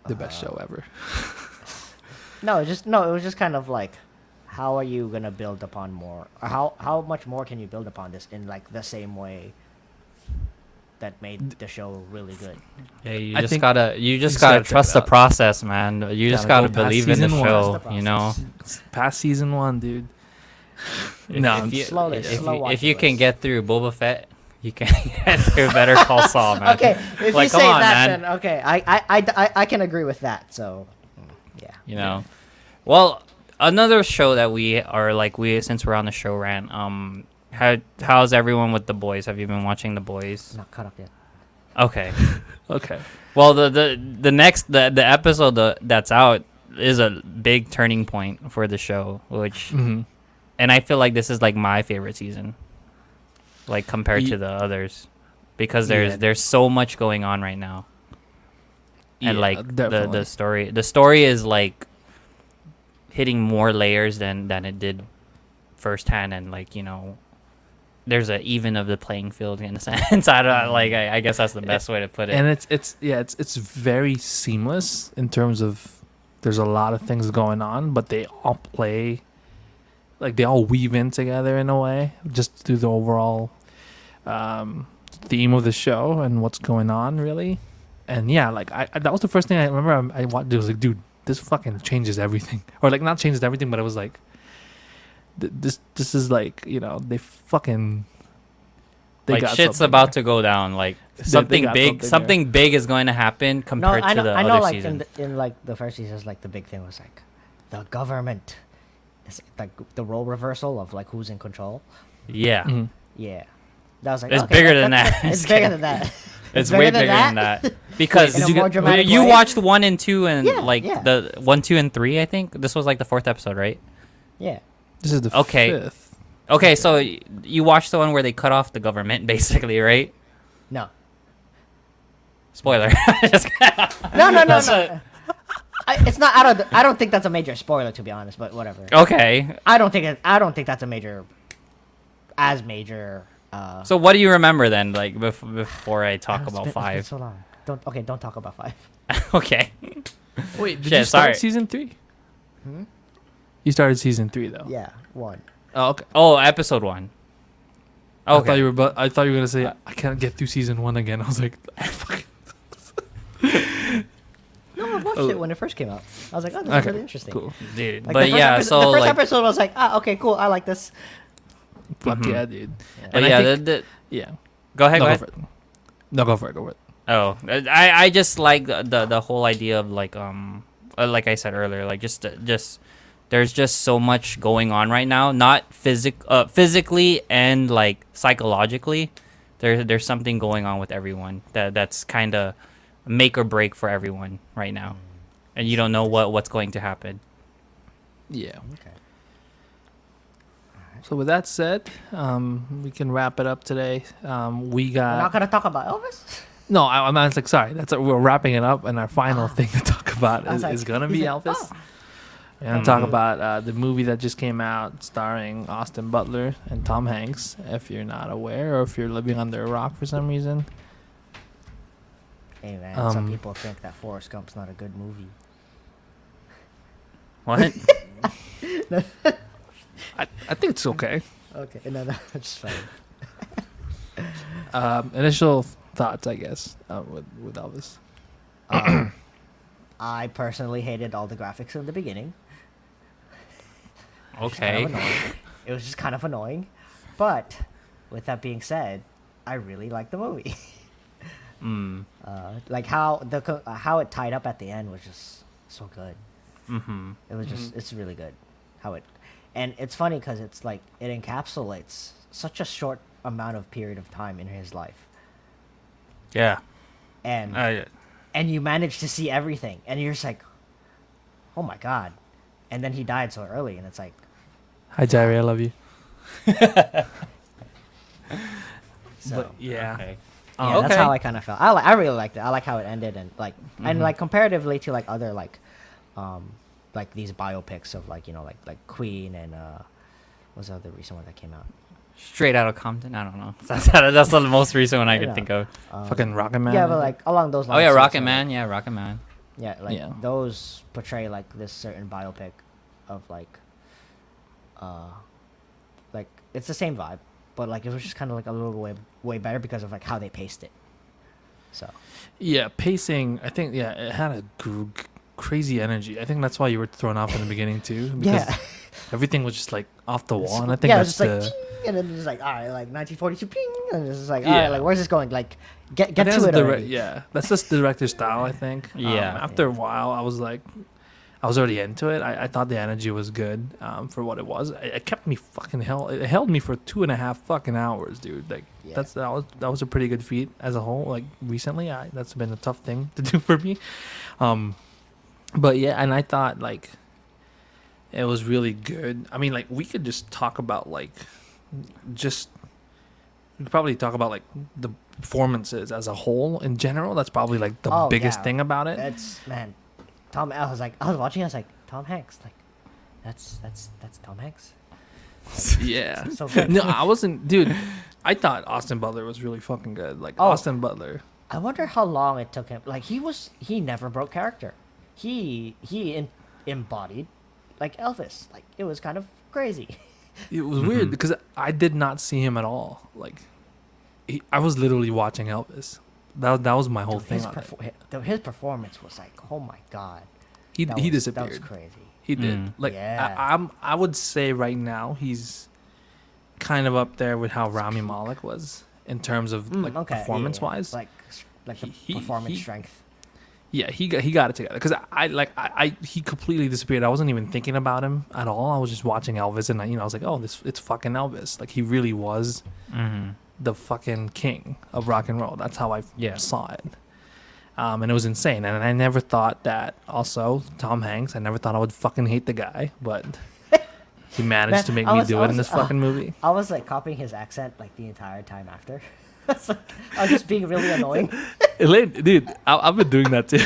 Speaker 1: the best show ever.
Speaker 3: No, it was just kind of like, how are you gonna build upon more? Or how much more can you build upon this in like the same way that made the show really good?
Speaker 2: Yeah, you
Speaker 1: I
Speaker 2: just
Speaker 1: think
Speaker 2: gotta
Speaker 1: you just
Speaker 2: gotta
Speaker 1: gotta check
Speaker 2: trust
Speaker 1: it
Speaker 2: the
Speaker 1: out.
Speaker 2: process, man. You just
Speaker 1: Gotta
Speaker 2: gotta
Speaker 1: go past
Speaker 2: believe in the
Speaker 1: season one.
Speaker 2: show.
Speaker 3: Trust the
Speaker 2: You know,
Speaker 1: It's past season 1, dude. No,
Speaker 2: if you,
Speaker 3: Slowly,
Speaker 2: if
Speaker 3: slow
Speaker 2: you,
Speaker 3: watch
Speaker 2: if you
Speaker 3: it,
Speaker 2: can
Speaker 3: Wes.
Speaker 2: get through Boba Fett, you can get through Better Call Saul, man.
Speaker 3: Okay, if
Speaker 2: Like,
Speaker 3: you
Speaker 2: come
Speaker 3: say
Speaker 2: on,
Speaker 3: that,
Speaker 2: man.
Speaker 3: then okay, I can agree with that. So, yeah.
Speaker 2: You know, well, another show that we are like since we're on the show rant. How's everyone with The Boys? Have you been watching The Boys?
Speaker 3: Not caught up yet.
Speaker 2: Okay.
Speaker 1: okay.
Speaker 2: Well, the next the episode that's out is a big turning point for the show, which
Speaker 1: Mhm.
Speaker 2: and I feel like this is like my favorite season, like compared
Speaker 1: Ye-
Speaker 2: to the others, because
Speaker 1: Yeah.
Speaker 2: there's so much going on right now, and
Speaker 1: Yeah,
Speaker 2: like
Speaker 1: definitely.
Speaker 2: the story is like hitting more layers than it did firsthand, and like there's a even of the playing field in a sense. I guess that's the best way to put it.
Speaker 1: And it's very seamless in terms of there's a lot of things going on, but they all play like they all weave in together in a way, just through the overall theme of the show and what's going on, really. And yeah, like I that was the first thing I remember I watched. It was like, dude, this fucking changes everything, or like not changes everything, but it was like this is like they fucking they
Speaker 2: Like
Speaker 1: got
Speaker 2: shit's
Speaker 1: something
Speaker 2: about
Speaker 1: there.
Speaker 2: to go down. Like
Speaker 1: They
Speaker 2: something
Speaker 1: got
Speaker 2: big,
Speaker 1: something
Speaker 2: big is going to happen
Speaker 3: No,
Speaker 2: compared
Speaker 3: I know,
Speaker 2: to the
Speaker 3: I know.
Speaker 2: other
Speaker 3: Like
Speaker 2: season.
Speaker 3: in like the first seasons, like the big thing was like the government. It's like the role reversal of like who's in control.
Speaker 2: Yeah,
Speaker 1: Mhm.
Speaker 3: Yeah, that was like
Speaker 2: It's
Speaker 3: okay,
Speaker 2: bigger than that.
Speaker 3: It's bigger than that.
Speaker 2: it's way bigger than that because
Speaker 3: In a
Speaker 2: you
Speaker 3: more dramatic way?
Speaker 2: watched 1 and 2 and
Speaker 3: Yeah,
Speaker 2: like
Speaker 3: yeah.
Speaker 2: the 1, 2, and 3. I think this was like the 4th episode, right?
Speaker 3: Yeah.
Speaker 1: This is the
Speaker 2: Okay.
Speaker 1: 5th.
Speaker 2: Okay, so you watched the one where they cut off the government, basically, right?
Speaker 3: No.
Speaker 2: Spoiler. Just
Speaker 3: No.
Speaker 2: That's
Speaker 3: no. It's not. I don't think that's a major spoiler, to be honest. But whatever.
Speaker 2: okay.
Speaker 3: I don't think that's a major. As major.
Speaker 2: So what do you remember then? Like before I talk about
Speaker 3: It's been
Speaker 2: 5.
Speaker 3: so long. Don't talk about 5.
Speaker 2: Okay.
Speaker 1: Wait, did
Speaker 2: Shit,
Speaker 1: you start
Speaker 2: sorry.
Speaker 1: season 3?
Speaker 3: Hmm?
Speaker 1: You started season 3 though.
Speaker 3: Yeah, 1.
Speaker 1: Oh, okay.
Speaker 2: Oh, episode 1.
Speaker 1: I thought
Speaker 2: Okay.
Speaker 1: you were. I thought you were gonna say I can't get through season 1 again. I was like, fuck.
Speaker 3: No, I watched
Speaker 1: Oh.
Speaker 3: it when it first came out. I was like, oh, this is
Speaker 1: Okay,
Speaker 3: really interesting.
Speaker 1: cool.
Speaker 2: Dude,
Speaker 3: Like,
Speaker 2: but
Speaker 3: the first
Speaker 2: yeah,
Speaker 3: episode,
Speaker 2: so
Speaker 3: the first
Speaker 2: like
Speaker 3: episode was like, okay, cool, I like this.
Speaker 1: Fuck
Speaker 2: Mhm.
Speaker 1: yeah, dude.
Speaker 3: Yeah.
Speaker 2: but
Speaker 1: And I
Speaker 2: yeah,
Speaker 1: think- Yeah.
Speaker 2: go ahead,
Speaker 1: No,
Speaker 2: go
Speaker 1: go
Speaker 2: ahead.
Speaker 1: for it. No, go for it. Go for it.
Speaker 2: Oh, I just like the whole idea of like I said earlier, like just there's just so much going on right now, not physically and like psychologically. There's something going on with everyone that's kind of make or break for everyone right now, and you don't know what's going to happen.
Speaker 1: Yeah.
Speaker 3: Okay.
Speaker 1: So with that said, we can wrap it up today. We
Speaker 3: We're
Speaker 1: got
Speaker 3: not gonna talk about Elvis.
Speaker 1: no. I'm like sorry. We're wrapping it up, and our final thing to talk about
Speaker 3: I was
Speaker 1: is
Speaker 3: like-
Speaker 1: gonna
Speaker 3: he's
Speaker 1: be
Speaker 3: like,
Speaker 1: Elvis.
Speaker 3: oh.
Speaker 1: We're gonna talk
Speaker 2: Mhm.
Speaker 1: about the movie that just came out, starring Austin Butler and Tom Hanks. If you're not aware, or if you're living under a rock for some reason,
Speaker 3: Hey man, some
Speaker 1: Um,
Speaker 3: people think that Forrest Gump's not a good movie.
Speaker 2: What?
Speaker 1: I think it's okay.
Speaker 3: Okay, no, just fine.
Speaker 1: Initial thoughts, I guess, with Elvis.
Speaker 3: I personally hated all the graphics in the beginning. Kind
Speaker 2: Okay.
Speaker 3: of annoying. It was just kind of annoying. But with that being said, I really liked the movie.
Speaker 2: Mm.
Speaker 3: Like how how it tied up at the end was just so good.
Speaker 2: Mhm.
Speaker 3: It was just it's really good how it, and it's funny because it's like it encapsulates such a short amount of period of time in his life,
Speaker 2: Yeah.
Speaker 3: and
Speaker 2: I
Speaker 3: and you manage to see everything, and you're just like, oh my god, and then he died so early, and it's like,
Speaker 1: Hi, Jerry. I love you.
Speaker 3: so
Speaker 1: But yeah.
Speaker 2: Okay.
Speaker 3: yeah, that's how I kind of felt. I really liked it. I like how it ended, and like and
Speaker 2: Mhm.
Speaker 3: like comparatively to like other like these biopics of like like Queen and what's the other recent one that came out?
Speaker 2: Straight out of Compton. I don't know. That's the most recent one I
Speaker 3: Yeah.
Speaker 2: could think of.
Speaker 1: Fucking Rocket Man.
Speaker 3: Yeah,
Speaker 1: I
Speaker 3: but
Speaker 1: think.
Speaker 3: like along those lines.
Speaker 2: Oh yeah,
Speaker 3: so-
Speaker 2: Rocket
Speaker 3: so,
Speaker 2: Man. Yeah, Rocket Man.
Speaker 3: Yeah, like
Speaker 1: Yeah.
Speaker 3: those portray like this certain biopic of uh, like it's the same vibe, but like it was just kind of like a little way better because of like how they paced it. So
Speaker 1: Yeah, pacing. I think it had a crazy energy. I think that's why you were thrown off in the beginning too, because
Speaker 3: yeah,
Speaker 1: everything was just like off the wall. And I think
Speaker 3: yeah,
Speaker 1: that's
Speaker 3: it's just like
Speaker 1: the.
Speaker 3: ting, and then it's like all right, like 1942, ping, and it's just like all right,
Speaker 1: Yeah.
Speaker 3: like where's this going? Like get
Speaker 1: I think
Speaker 3: to
Speaker 1: that's
Speaker 3: it
Speaker 1: the
Speaker 3: already.
Speaker 1: yeah, that's just the director's style. I think.
Speaker 2: Yeah.
Speaker 1: After a while, I was like, I was already into it. I thought the energy was good for what it was. It kept me It held me for 2.5 fucking hours, dude. Like
Speaker 3: Yeah.
Speaker 1: that was a pretty good feat as a whole. Like recently, that's been a tough thing to do for me. But yeah, and I thought like it was really good. I mean, like we could just talk about like just we could probably talk about like the performances as a whole in general. That's probably like the
Speaker 3: Oh,
Speaker 1: biggest
Speaker 3: yeah.
Speaker 1: thing about it.
Speaker 3: That's man, I was watching. I was like Tom Hanks. Like that's Tom Hanks.
Speaker 1: Yeah.
Speaker 3: So good.
Speaker 1: No, I wasn't, dude. I thought Austin Butler was really fucking good. Like
Speaker 3: Oh.
Speaker 1: Austin Butler.
Speaker 3: I wonder how long it took him. Like he never broke character. He embodied like Elvis. Like it was kind of crazy.
Speaker 1: It was weird because I did not see him at all. Like I was literally watching Elvis. That was my whole
Speaker 3: Dude,
Speaker 1: thing
Speaker 3: his,
Speaker 1: on it.
Speaker 3: his performance was like, oh my god.
Speaker 1: He
Speaker 3: That
Speaker 1: disappeared.
Speaker 3: was crazy.
Speaker 1: He did.
Speaker 2: Mm.
Speaker 1: Like
Speaker 3: Yeah.
Speaker 1: I would say right now he's kind of up there with how Rami Malek was in terms of like
Speaker 3: Okay, yeah,
Speaker 1: performance
Speaker 3: yeah.
Speaker 1: wise.
Speaker 3: Like the
Speaker 1: He-
Speaker 3: performance
Speaker 1: he-
Speaker 3: strength.
Speaker 1: Yeah, he got it together because he completely disappeared. I wasn't even thinking about him at all. I was just watching Elvis, and I was like, oh, it's fucking Elvis. Like he really was the fucking king of rock and roll. That's how I
Speaker 2: Yeah.
Speaker 1: saw it. And it was insane. And I never thought that. Also, Tom Hanks. I never thought I would fucking hate the guy, but he managed
Speaker 3: Man,
Speaker 1: to make
Speaker 3: I
Speaker 1: me
Speaker 3: was-
Speaker 1: do
Speaker 3: I
Speaker 1: it in
Speaker 3: was-
Speaker 1: this fucking movie.
Speaker 3: I was like copying his accent like the entire time after. It's like, I was just being really annoying.
Speaker 1: Elaine, dude, I've been doing that too.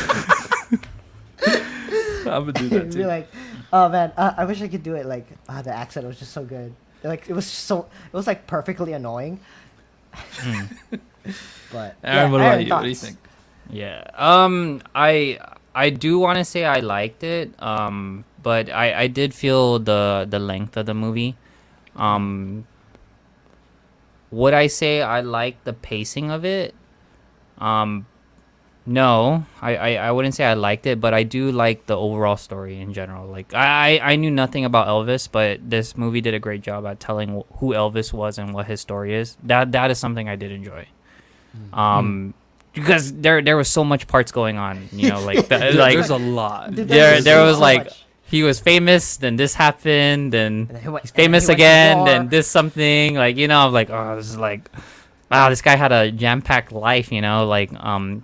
Speaker 1: I've been doing that
Speaker 3: Be
Speaker 1: too.
Speaker 3: like, oh man, I wish I could do it. Like the accent was just so good. Like it was like perfectly annoying. But
Speaker 1: Aaron, what about you? What do you
Speaker 3: thoughts?
Speaker 1: think?
Speaker 2: Yeah. I do want to say I liked it. But I did feel the length of the movie. Would I say I like the pacing of it? No, I wouldn't say I liked it, but I do like the overall story in general. Like I knew nothing about Elvis, but this movie did a great job at telling who Elvis was and what his story is. That is something I did enjoy. Because there was so much parts going on, you know, like like
Speaker 1: There's a lot.
Speaker 3: Dude,
Speaker 2: there was
Speaker 3: so
Speaker 2: like
Speaker 3: much.
Speaker 2: he was famous, then this happened, then
Speaker 3: And then he went-
Speaker 2: he's
Speaker 3: and then
Speaker 2: famous
Speaker 3: he went to
Speaker 2: again,
Speaker 3: war.
Speaker 2: then this something, like, you know, I'm like, oh, this is like, wow, this guy had a jam-packed life, you know, like,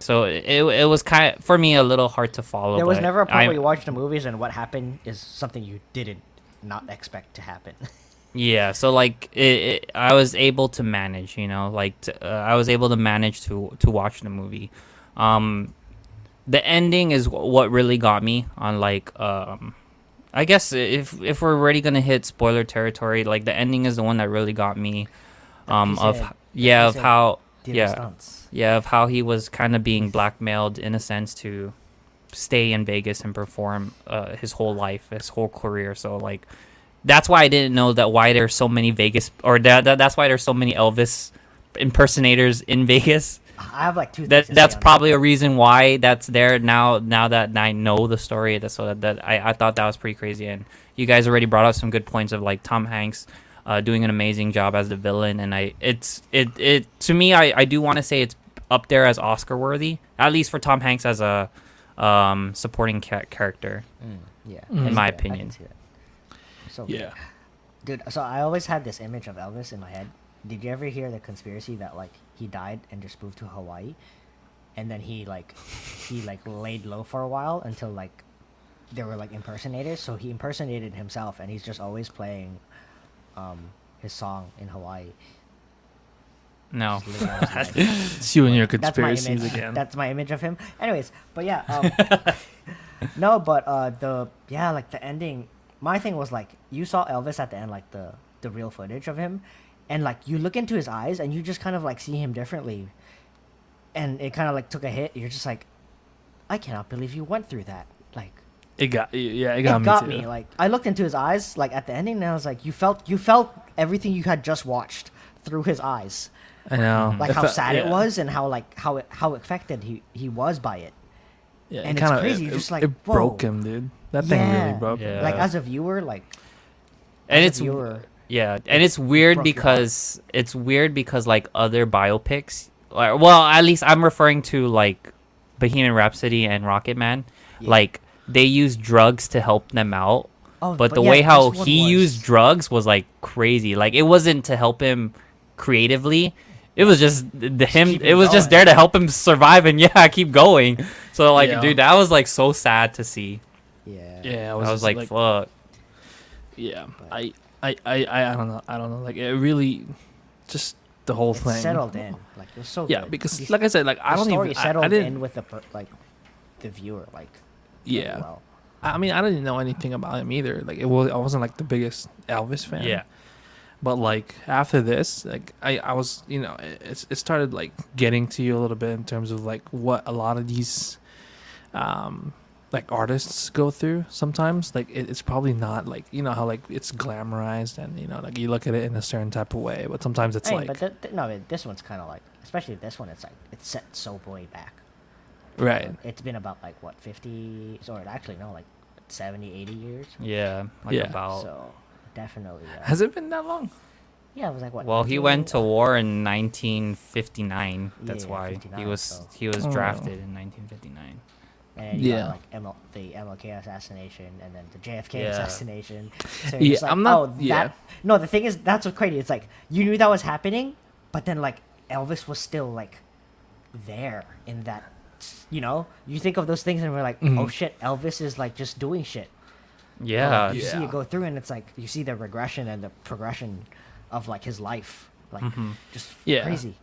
Speaker 2: so it was kind of, for me, a little hard to follow.
Speaker 3: There was
Speaker 2: but
Speaker 3: never a point
Speaker 2: I-
Speaker 3: where you watched the movies and what happened is something you didn't not expect to happen.
Speaker 2: Yeah, so like I was able to manage, you know, like I was able to manage to watch the movie. The ending is what really got me on, like, I guess if we're already gonna hit spoiler territory, like the ending is the one that really got me. Of how
Speaker 3: Stunts.
Speaker 2: of how he was kind of being blackmailed in a sense to stay in Vegas and perform his whole life, his whole career. So like that's why I didn't know that why there's so many Vegas, or that's why there's so many Elvis impersonators in Vegas.
Speaker 3: I have like two. things to
Speaker 2: That's
Speaker 3: say on
Speaker 2: probably a reason why that's there now. Now that I know the story, that's so that I thought that was pretty crazy. And you guys already brought up some good points of like Tom Hanks doing an amazing job as the villain. And it to me, I do want to say it's up there as Oscar worthy, at least for Tom Hanks as a supporting character.
Speaker 3: Yeah,
Speaker 1: In
Speaker 2: my
Speaker 3: I
Speaker 2: opinion.
Speaker 3: can see that. So
Speaker 1: Yeah.
Speaker 3: dude. So I always had this image of Elvis in my head. Did you ever hear the conspiracy that like he died and just moved to Hawaii, and then he laid low for a while until like there were like impersonators. So he impersonated himself, and he's just always playing his song in Hawaii.
Speaker 2: No,
Speaker 3: Just living out his life.
Speaker 1: It's you and your
Speaker 3: That's my
Speaker 1: conspiracies
Speaker 3: image.
Speaker 1: again.
Speaker 3: That's my image of him. Anyways, but yeah, no, but like the ending. My thing was like you saw Elvis at the end, like the real footage of him, and like you look into his eyes and you just kind of like see him differently, and it kind of like took a hit. You're just like, I cannot believe you went through that. Like,
Speaker 1: It got yeah, it
Speaker 3: it
Speaker 1: got,
Speaker 3: got
Speaker 1: me too.
Speaker 3: me. Like, I looked into his eyes, like at the ending, and I was like, you felt everything you had just watched through his eyes,
Speaker 1: I know.
Speaker 3: like
Speaker 1: It
Speaker 3: how
Speaker 1: felt-
Speaker 3: sad it
Speaker 1: yeah.
Speaker 3: was, and how affected he was by it.
Speaker 1: Yeah,
Speaker 3: and
Speaker 1: it
Speaker 3: it's
Speaker 1: kinda-
Speaker 3: crazy,
Speaker 1: It,
Speaker 3: just
Speaker 1: it-
Speaker 3: like,
Speaker 1: it broke
Speaker 3: whoa.
Speaker 1: him, dude. That thing really broke him.
Speaker 2: Yeah.
Speaker 3: Like as a viewer, like
Speaker 2: And
Speaker 3: as a
Speaker 2: it's
Speaker 3: viewer,
Speaker 2: yeah, and it's weird
Speaker 3: broke your heart.
Speaker 2: because like other biopics, well, at least I'm referring to like Bohemian Rhapsody and Rocket Man,
Speaker 3: Yeah.
Speaker 2: like they use drugs to help them out.
Speaker 3: Oh,
Speaker 2: But the
Speaker 3: yeah,
Speaker 2: way how
Speaker 3: this one
Speaker 2: he
Speaker 3: was-
Speaker 2: used drugs was like crazy. Like it wasn't to help him creatively. It was just him.
Speaker 3: keep
Speaker 2: It
Speaker 3: him
Speaker 2: was just
Speaker 3: going.
Speaker 2: there to help him survive and keep going. So like,
Speaker 1: Yeah.
Speaker 2: dude, that was like so sad to see.
Speaker 3: Yeah.
Speaker 1: Yeah,
Speaker 2: I was
Speaker 1: just
Speaker 2: like, fuck.
Speaker 1: yeah.
Speaker 3: But-
Speaker 1: I don't know. I don't know. Like it really, just the whole
Speaker 3: It
Speaker 1: thing.
Speaker 3: settled in. Like it was so
Speaker 1: Yeah,
Speaker 3: good.
Speaker 1: because
Speaker 3: These-
Speaker 1: like I said, like I
Speaker 3: the
Speaker 1: don't
Speaker 3: story
Speaker 1: even.
Speaker 3: settled
Speaker 1: I didn't.
Speaker 3: in with like the viewer. Like really
Speaker 1: Yeah.
Speaker 3: well.
Speaker 1: I mean, I didn't know anything about him either. Like I wasn't like the biggest Elvis fan.
Speaker 2: Yeah.
Speaker 1: But like after this, like I was, it started like getting to you a little bit in terms of like what a lot of these, like artists go through sometimes. Like it's probably not like how like it's glamorized and like you look at it in a certain type of way, but sometimes it's
Speaker 3: Hey,
Speaker 1: like
Speaker 3: but no, this one's kind of like, especially this one. It's like it's set so way back.
Speaker 1: right.
Speaker 3: It's been about like what 50, or actually no, like 70, 80 years.
Speaker 2: Yeah. Like
Speaker 1: Yeah.
Speaker 2: about.
Speaker 3: So definitely.
Speaker 1: Has it been that long?
Speaker 3: Yeah, it was like what?
Speaker 2: Well, he
Speaker 3: 19?
Speaker 2: went to war in 1959. That's
Speaker 3: Yeah,
Speaker 2: why
Speaker 3: 59, so-
Speaker 2: he was
Speaker 1: Oh.
Speaker 2: drafted in 1959.
Speaker 3: And you
Speaker 1: Yeah.
Speaker 3: got like the MLK assassination, and then the JFK
Speaker 2: Yeah.
Speaker 3: assassination. So
Speaker 1: Yeah,
Speaker 3: it's like,
Speaker 1: I'm not-
Speaker 3: Oh,
Speaker 1: yeah.
Speaker 3: No, the thing is, that's what's crazy. It's like you knew that was happening, but then like Elvis was still like there in that. You think of those things and we're like, oh
Speaker 1: Mhm.
Speaker 3: shit, Elvis is like just doing shit.
Speaker 2: Yeah.
Speaker 3: You see
Speaker 1: Yeah.
Speaker 3: it go through, and it's like you see the regression and the progression of like his life, like
Speaker 2: Mhm.
Speaker 3: just
Speaker 1: Yeah.
Speaker 3: crazy.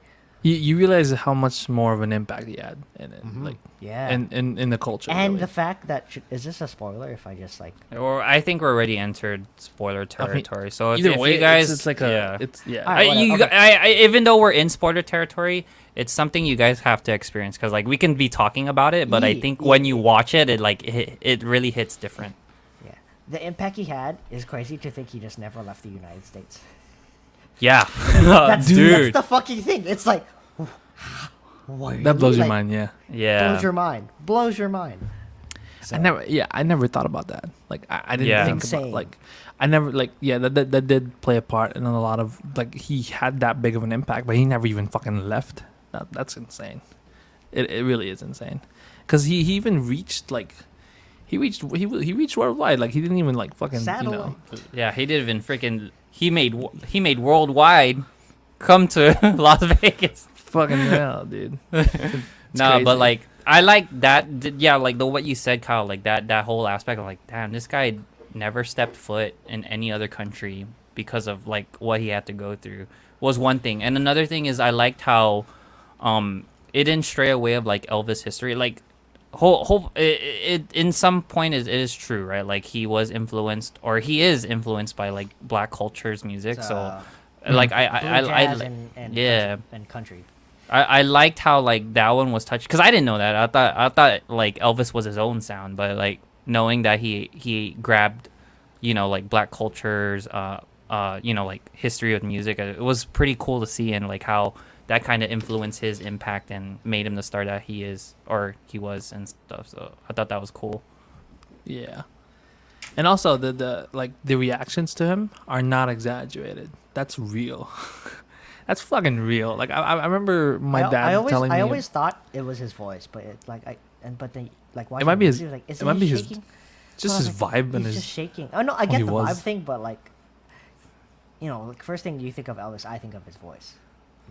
Speaker 1: You realize how much more of an impact he had in it,
Speaker 3: Mhm.
Speaker 1: like
Speaker 3: Yeah.
Speaker 1: in the culture.
Speaker 3: And
Speaker 1: really.
Speaker 3: the fact that is this a spoiler if I just like
Speaker 2: Or I think we're already entered spoiler territory. So if,
Speaker 1: either
Speaker 2: if
Speaker 1: way,
Speaker 2: you guys,
Speaker 1: it's like
Speaker 2: yeah.
Speaker 1: it's yeah.
Speaker 3: Alright, whatever. Okay.
Speaker 2: Even though we're in spoiler territory, it's something you guys have to experience because like we can be talking about it, but I
Speaker 3: Yeah,
Speaker 2: think
Speaker 3: yeah,
Speaker 2: when you
Speaker 3: yeah.
Speaker 2: watch it, it really hits different.
Speaker 3: Yeah, the impact he had is crazy to think he just never left the United States.
Speaker 2: Yeah,
Speaker 3: That's
Speaker 2: dude.
Speaker 3: that's the fucking thing. It's like, what?
Speaker 1: That blows your
Speaker 3: Like,
Speaker 1: mind, yeah.
Speaker 2: Yeah,
Speaker 3: Blows your mind. Blows your mind. So,
Speaker 1: I never thought about that. Like I didn't
Speaker 2: Yeah.
Speaker 1: think
Speaker 3: Insane.
Speaker 1: about like I never like that did play a part in a lot of like he had that big of an impact, but he never even fucking left. That's insane. It really is insane, because he even reached like he reached worldwide. Like he didn't even like fucking
Speaker 3: Satellite.
Speaker 2: yeah. He did even freaking. He made worldwide come to Las Vegas.
Speaker 1: fucking hell, dude.
Speaker 2: No,
Speaker 1: crazy.
Speaker 2: but like I like that. Yeah, like what you said, Kyle. Like that whole aspect of like, damn, this guy never stepped foot in any other country because of like what he had to go through was one thing, and another thing is I liked how, it didn't stray away of like Elvis history. Like, it in some point it is true, right? Like he was influenced, or he is influenced by like black culture's music. So, like
Speaker 3: blue jazz and
Speaker 2: yeah.
Speaker 3: and country.
Speaker 2: I liked how like that one was touched because I didn't know that. I thought like Elvis was his own sound, but like knowing that he grabbed, like black cultures, like history of music, it was pretty cool to see, and like how that kind of influenced his impact and made him the star that he is or he was and stuff. So I thought that was cool.
Speaker 1: Yeah, and also the reactions to him are not exaggerated. That's real. That's fucking real. Like I remember my dad telling me.
Speaker 3: I always thought it was his voice, but it like but then like watching
Speaker 1: might be
Speaker 3: the
Speaker 1: his-
Speaker 3: movie, like, is
Speaker 1: it might be his-
Speaker 3: shaking?
Speaker 1: just
Speaker 3: But I
Speaker 1: his
Speaker 3: was like,
Speaker 1: vibe and
Speaker 3: he's
Speaker 1: his.
Speaker 3: just shaking. Oh no, I get
Speaker 1: he
Speaker 3: the
Speaker 1: was.
Speaker 3: vibe thing, but like, like first thing you think of Elvis, I think of his voice.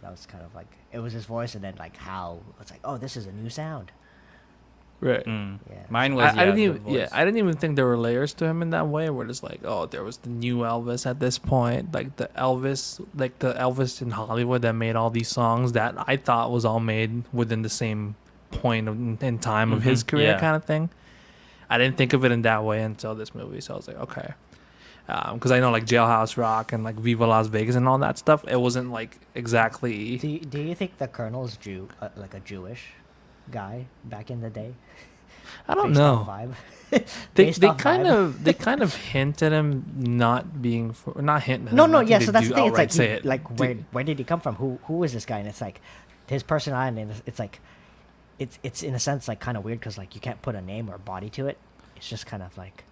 Speaker 3: That was kind of like it was his voice, and then like how it's like, oh, this is a new sound.
Speaker 1: Right.
Speaker 2: Mm.
Speaker 3: Yeah.
Speaker 2: Mine was
Speaker 1: I didn't
Speaker 2: the
Speaker 1: even. Yeah,
Speaker 2: voice.
Speaker 1: I didn't even think there were layers to him in that way. Where it's like, oh, there was the new Elvis at this point, like the Elvis in Hollywood that made all these songs that I thought was all made within the same point in time of his
Speaker 2: Mhm,
Speaker 1: career,
Speaker 2: yeah.
Speaker 1: kind of thing. I didn't think of it in that way until this movie, so I was like, okay, because I know like Jailhouse Rock and like Viva Las Vegas and all that stuff. It wasn't like exactly.
Speaker 3: Do you think the Colonel's like a Jewish guy back in the day?
Speaker 1: I don't
Speaker 3: based
Speaker 1: know.
Speaker 3: off vibe.
Speaker 1: They
Speaker 3: Based
Speaker 1: they
Speaker 3: off
Speaker 1: kind
Speaker 3: vibe.
Speaker 1: of they kind of hint at him not being not hinting. At
Speaker 3: No,
Speaker 1: him,
Speaker 3: no,
Speaker 1: I think
Speaker 3: yeah.
Speaker 1: they
Speaker 3: So that's
Speaker 1: do
Speaker 3: the thing. It's
Speaker 1: outright
Speaker 3: like,
Speaker 1: say it.
Speaker 3: like
Speaker 1: Dude,
Speaker 3: where did he come from? Who is this guy? And it's like his personality. And it's like, it's in a sense like kind of weird because like you can't put a name or body to it. It's just kind of like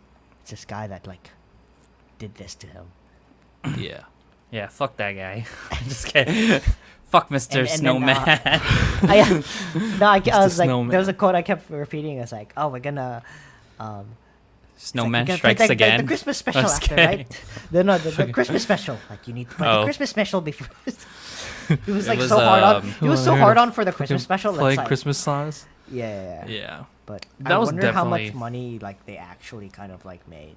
Speaker 3: it's this guy that like did this to him.
Speaker 1: yeah.
Speaker 2: Yeah, fuck that guy. Just kidding. Fuck Mr.
Speaker 3: And then,
Speaker 2: Snowman.
Speaker 3: I
Speaker 1: Mr.
Speaker 3: was like,
Speaker 1: Snowman.
Speaker 3: there was a quote I kept repeating. It's like, oh, we're gonna. It's like,
Speaker 2: Snowman
Speaker 3: you gotta
Speaker 2: strikes
Speaker 3: put, like,
Speaker 2: again.
Speaker 3: The Christmas special
Speaker 2: Just
Speaker 3: after,
Speaker 2: kidding.
Speaker 3: right? The Christmas special. Like you need to play the
Speaker 2: Oh.
Speaker 3: Christmas special before. He was
Speaker 2: It
Speaker 3: like
Speaker 2: was,
Speaker 3: so hard on. He was so
Speaker 1: Fucking
Speaker 3: hard on for the Christmas special.
Speaker 1: Play
Speaker 3: That's like,
Speaker 1: Christmas songs.
Speaker 3: yeah.
Speaker 1: Yeah.
Speaker 3: But
Speaker 1: That
Speaker 3: I
Speaker 1: was
Speaker 3: wonder how much
Speaker 1: definitely-
Speaker 3: money like they actually kind of like made.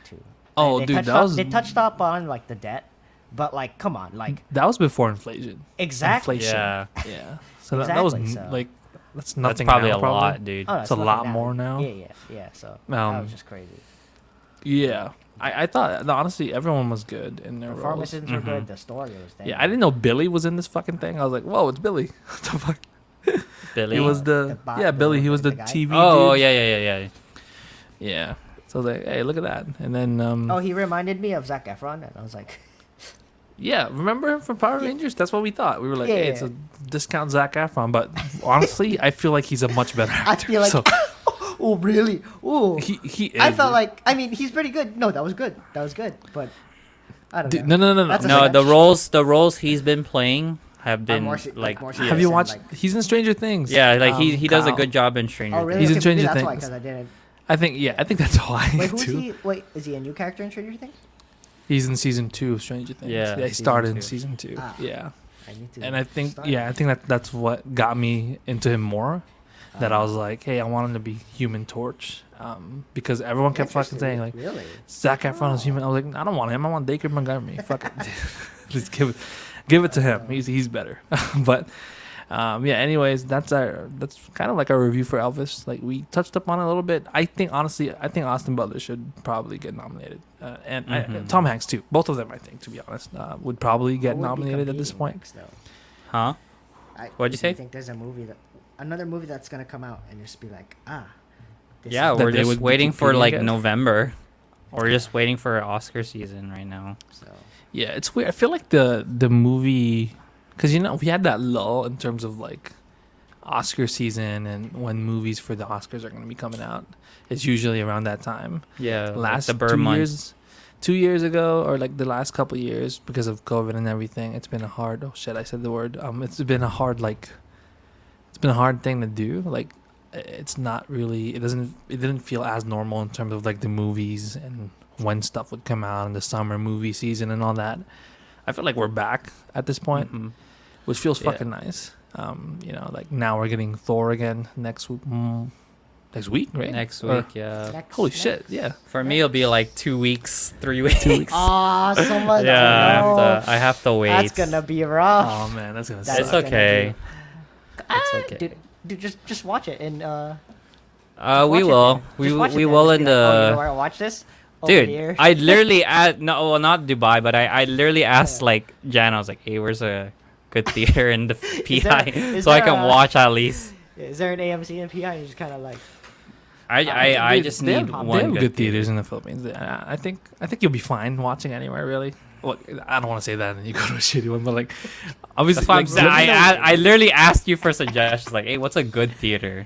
Speaker 3: Too.
Speaker 1: Oh,
Speaker 3: They
Speaker 1: dude,
Speaker 3: touched
Speaker 1: that
Speaker 3: up-
Speaker 1: was
Speaker 3: they touched up on like the debt, but like, come on, like
Speaker 1: that was before inflation.
Speaker 3: exactly.
Speaker 1: Inflation.
Speaker 2: Yeah.
Speaker 1: Yeah. So that was
Speaker 3: Exactly, so-
Speaker 1: like that's
Speaker 2: That's
Speaker 1: nothing.
Speaker 2: probably
Speaker 1: now,
Speaker 2: a lot, dude.
Speaker 3: Oh, no,
Speaker 1: It's a
Speaker 3: nothing
Speaker 1: lot more now.
Speaker 3: Yeah. So that
Speaker 1: Um,
Speaker 3: was just crazy.
Speaker 1: Yeah. I thought honestly everyone was good in their roles.
Speaker 3: Performances were
Speaker 2: Mhm.
Speaker 3: good. The story was there.
Speaker 1: Yeah, I didn't know Billy was in this fucking thing. I was like, whoa, it's Billy. What the fuck?
Speaker 2: Billy.
Speaker 1: He was
Speaker 3: The bot-
Speaker 1: yeah, Billy. He was the
Speaker 3: the guy?
Speaker 1: TV.
Speaker 2: Oh,
Speaker 1: dude.
Speaker 2: yeah.
Speaker 1: Yeah. So I was like, hey, look at that. And then
Speaker 3: Oh, he reminded me of Zac Efron, and I was like,
Speaker 1: yeah, remember him from Power Rangers? That's what we thought. We were like,
Speaker 3: Yeah,
Speaker 1: hey, it's
Speaker 3: yeah.
Speaker 1: a discount Zac Efron. But honestly, I feel like he's a much better
Speaker 3: I
Speaker 1: actor.
Speaker 3: feel like,
Speaker 1: so
Speaker 3: oh really? Oh,
Speaker 1: he is,
Speaker 3: I felt
Speaker 1: dude.
Speaker 3: like, I mean, he's pretty good. No, that was good. That was good. But I don't
Speaker 1: Dude,
Speaker 3: know.
Speaker 1: no.
Speaker 3: That's a
Speaker 2: No,
Speaker 3: second-
Speaker 2: the roles he's been playing have been
Speaker 3: more
Speaker 2: like
Speaker 3: more
Speaker 1: Have
Speaker 3: serious
Speaker 1: you
Speaker 3: and,
Speaker 1: watched?
Speaker 3: like-
Speaker 1: He's in Stranger Things.
Speaker 2: yeah, like he does a
Speaker 1: Kyle.
Speaker 2: good job in Stranger
Speaker 3: Oh
Speaker 2: Things.
Speaker 3: really?
Speaker 1: He's in
Speaker 3: Okay,
Speaker 1: Stranger
Speaker 3: maybe that's why,
Speaker 1: Things.
Speaker 3: because I didn't.
Speaker 1: I think that's why.
Speaker 3: Wait, who's
Speaker 1: too.
Speaker 3: he? Wait, is he a new character in Stranger Things?
Speaker 1: He's in season 2 of Stranger Things.
Speaker 2: Yeah,
Speaker 1: he
Speaker 2: season
Speaker 1: started in
Speaker 2: 2.
Speaker 1: season 2.
Speaker 3: Ah.
Speaker 1: Yeah,
Speaker 3: I need to.
Speaker 1: and I think
Speaker 3: start.
Speaker 1: I think that's what got me into him more. That I
Speaker 3: Um,
Speaker 1: was like, hey, I want him to be Human Torch, because everyone kept fucking saying like
Speaker 3: really?
Speaker 1: Zac Efron is human. I was like, I don't want him. I want Dacre Montgomery. Fuck it, just give it to him. He's better. But yeah. Anyways, that's kind of like our review for Elvis. Like we touched up on it a little bit. I think honestly, Austin Butler should probably get nominated, and
Speaker 2: Mhm.
Speaker 1: Tom Hanks too. Both of them, I think, to be honest, would probably get
Speaker 3: Who would be
Speaker 1: nominated at this
Speaker 3: competing
Speaker 1: point.
Speaker 3: next, though?
Speaker 2: Huh? What'd you
Speaker 3: do
Speaker 2: say?
Speaker 3: think there's another movie that's gonna come out and just be like, this
Speaker 2: Yeah,
Speaker 3: is
Speaker 1: That
Speaker 2: we're
Speaker 1: they
Speaker 2: just
Speaker 1: would be
Speaker 2: waiting for
Speaker 1: competing
Speaker 2: like
Speaker 1: against?
Speaker 2: November. We're just waiting for Oscar season right now.
Speaker 3: so.
Speaker 1: Yeah, it's weird. I feel like the movie, because we had that lull in terms of like Oscar season and when movies for the Oscars are going to be coming out. It's usually around that time.
Speaker 2: Yeah,
Speaker 1: Last
Speaker 2: the Burr
Speaker 1: 2
Speaker 2: months.
Speaker 1: years, 2 years ago, or like the last couple years, because of COVID and everything, it's been a hard. Oh shit, I said the word. It's been a hard it's been a hard thing to do. Like, it's not really. It didn't feel as normal in terms of like the movies and when stuff would come out in the summer movie season and all that. I feel like we're back at this point,
Speaker 2: Mhm.
Speaker 1: which feels
Speaker 2: Yeah.
Speaker 1: fucking nice. Like now we're getting Thor again next week. Next week, right?
Speaker 2: Next
Speaker 1: Or-
Speaker 2: week, yeah.
Speaker 1: Holy shit! Yeah.
Speaker 2: For me, it'll be like 2 weeks, 3 weeks.
Speaker 3: Ah, so much.
Speaker 2: Yeah,
Speaker 3: no.
Speaker 2: I have to wait.
Speaker 3: That's gonna be rough.
Speaker 1: Oh man, that's gonna
Speaker 3: That's
Speaker 2: It's
Speaker 1: suck.
Speaker 3: gonna
Speaker 2: okay. It's okay.
Speaker 3: Dude, just watch it and
Speaker 2: We
Speaker 3: watch it
Speaker 2: will.
Speaker 3: then.
Speaker 2: We
Speaker 3: Just watch it
Speaker 2: we
Speaker 3: then.
Speaker 2: will
Speaker 3: Just
Speaker 2: in
Speaker 3: be like, oh, you know
Speaker 2: the.
Speaker 3: where I watch this over
Speaker 2: Dude,
Speaker 3: here.
Speaker 2: I literally no, well, not Dubai, but I literally asked like Jan. I was like, "Hey, where's a good theater in the PI
Speaker 3: is
Speaker 2: so I
Speaker 3: there
Speaker 2: can
Speaker 3: a-
Speaker 2: watch at least?"
Speaker 3: Is there an AMC and PI? You just kind of like.
Speaker 2: I
Speaker 1: Dude,
Speaker 2: just
Speaker 1: they
Speaker 2: need
Speaker 1: have,
Speaker 2: one
Speaker 1: they have
Speaker 2: good
Speaker 1: good theaters in the Philippines. I think you'll be fine watching anywhere really. Well, I don't want to say that and you go to a shitty one, but like obviously,
Speaker 2: That's why I'm
Speaker 1: like,
Speaker 2: saying.
Speaker 1: let me know.
Speaker 2: I literally asked you for suggestions. Like, hey, what's a good theater?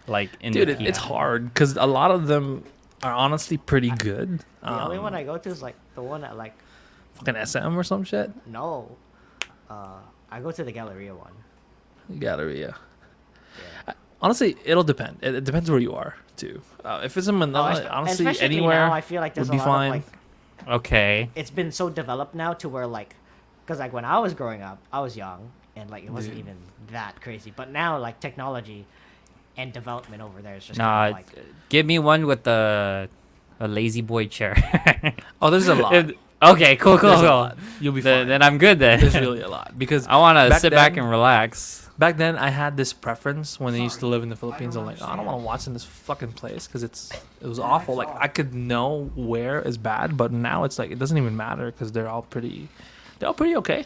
Speaker 2: Like in
Speaker 1: Dude,
Speaker 2: the
Speaker 1: it's
Speaker 2: PI?
Speaker 1: hard because a lot of them are honestly pretty good.
Speaker 3: The only one I go to is like the one at like
Speaker 1: fucking SM or some shit.
Speaker 3: no, I go to the Galleria one.
Speaker 1: Galleria.
Speaker 3: Yeah.
Speaker 1: Honestly, it'll depend. It depends where you are too. If it's in Manila, honestly,
Speaker 3: especially
Speaker 1: anywhere
Speaker 3: now, I feel like there's
Speaker 1: would
Speaker 3: a
Speaker 1: be
Speaker 3: lot
Speaker 1: fine.
Speaker 3: of like
Speaker 2: Okay.
Speaker 3: it's been so developed now to where like, because like when I was growing up, I was young and like it wasn't
Speaker 1: Dude.
Speaker 3: even that crazy. But now like technology and development over there is just
Speaker 2: Nah,
Speaker 3: kind of like
Speaker 2: give me one with a lazy boy chair.
Speaker 1: Oh, there's a lot.
Speaker 2: Okay, cool.
Speaker 1: There's a lot. You'll be fine.
Speaker 2: Then I'm good then.
Speaker 1: There's really a lot because
Speaker 2: I want to
Speaker 1: back
Speaker 2: sit back
Speaker 1: then-
Speaker 2: and relax.
Speaker 1: back then I had this preference when I used to live in the Philippines. I'm like, oh, I don't want to watch in this fucking place because it was awful. Like I could know where is bad, but now it's like it doesn't even matter because they're all pretty okay.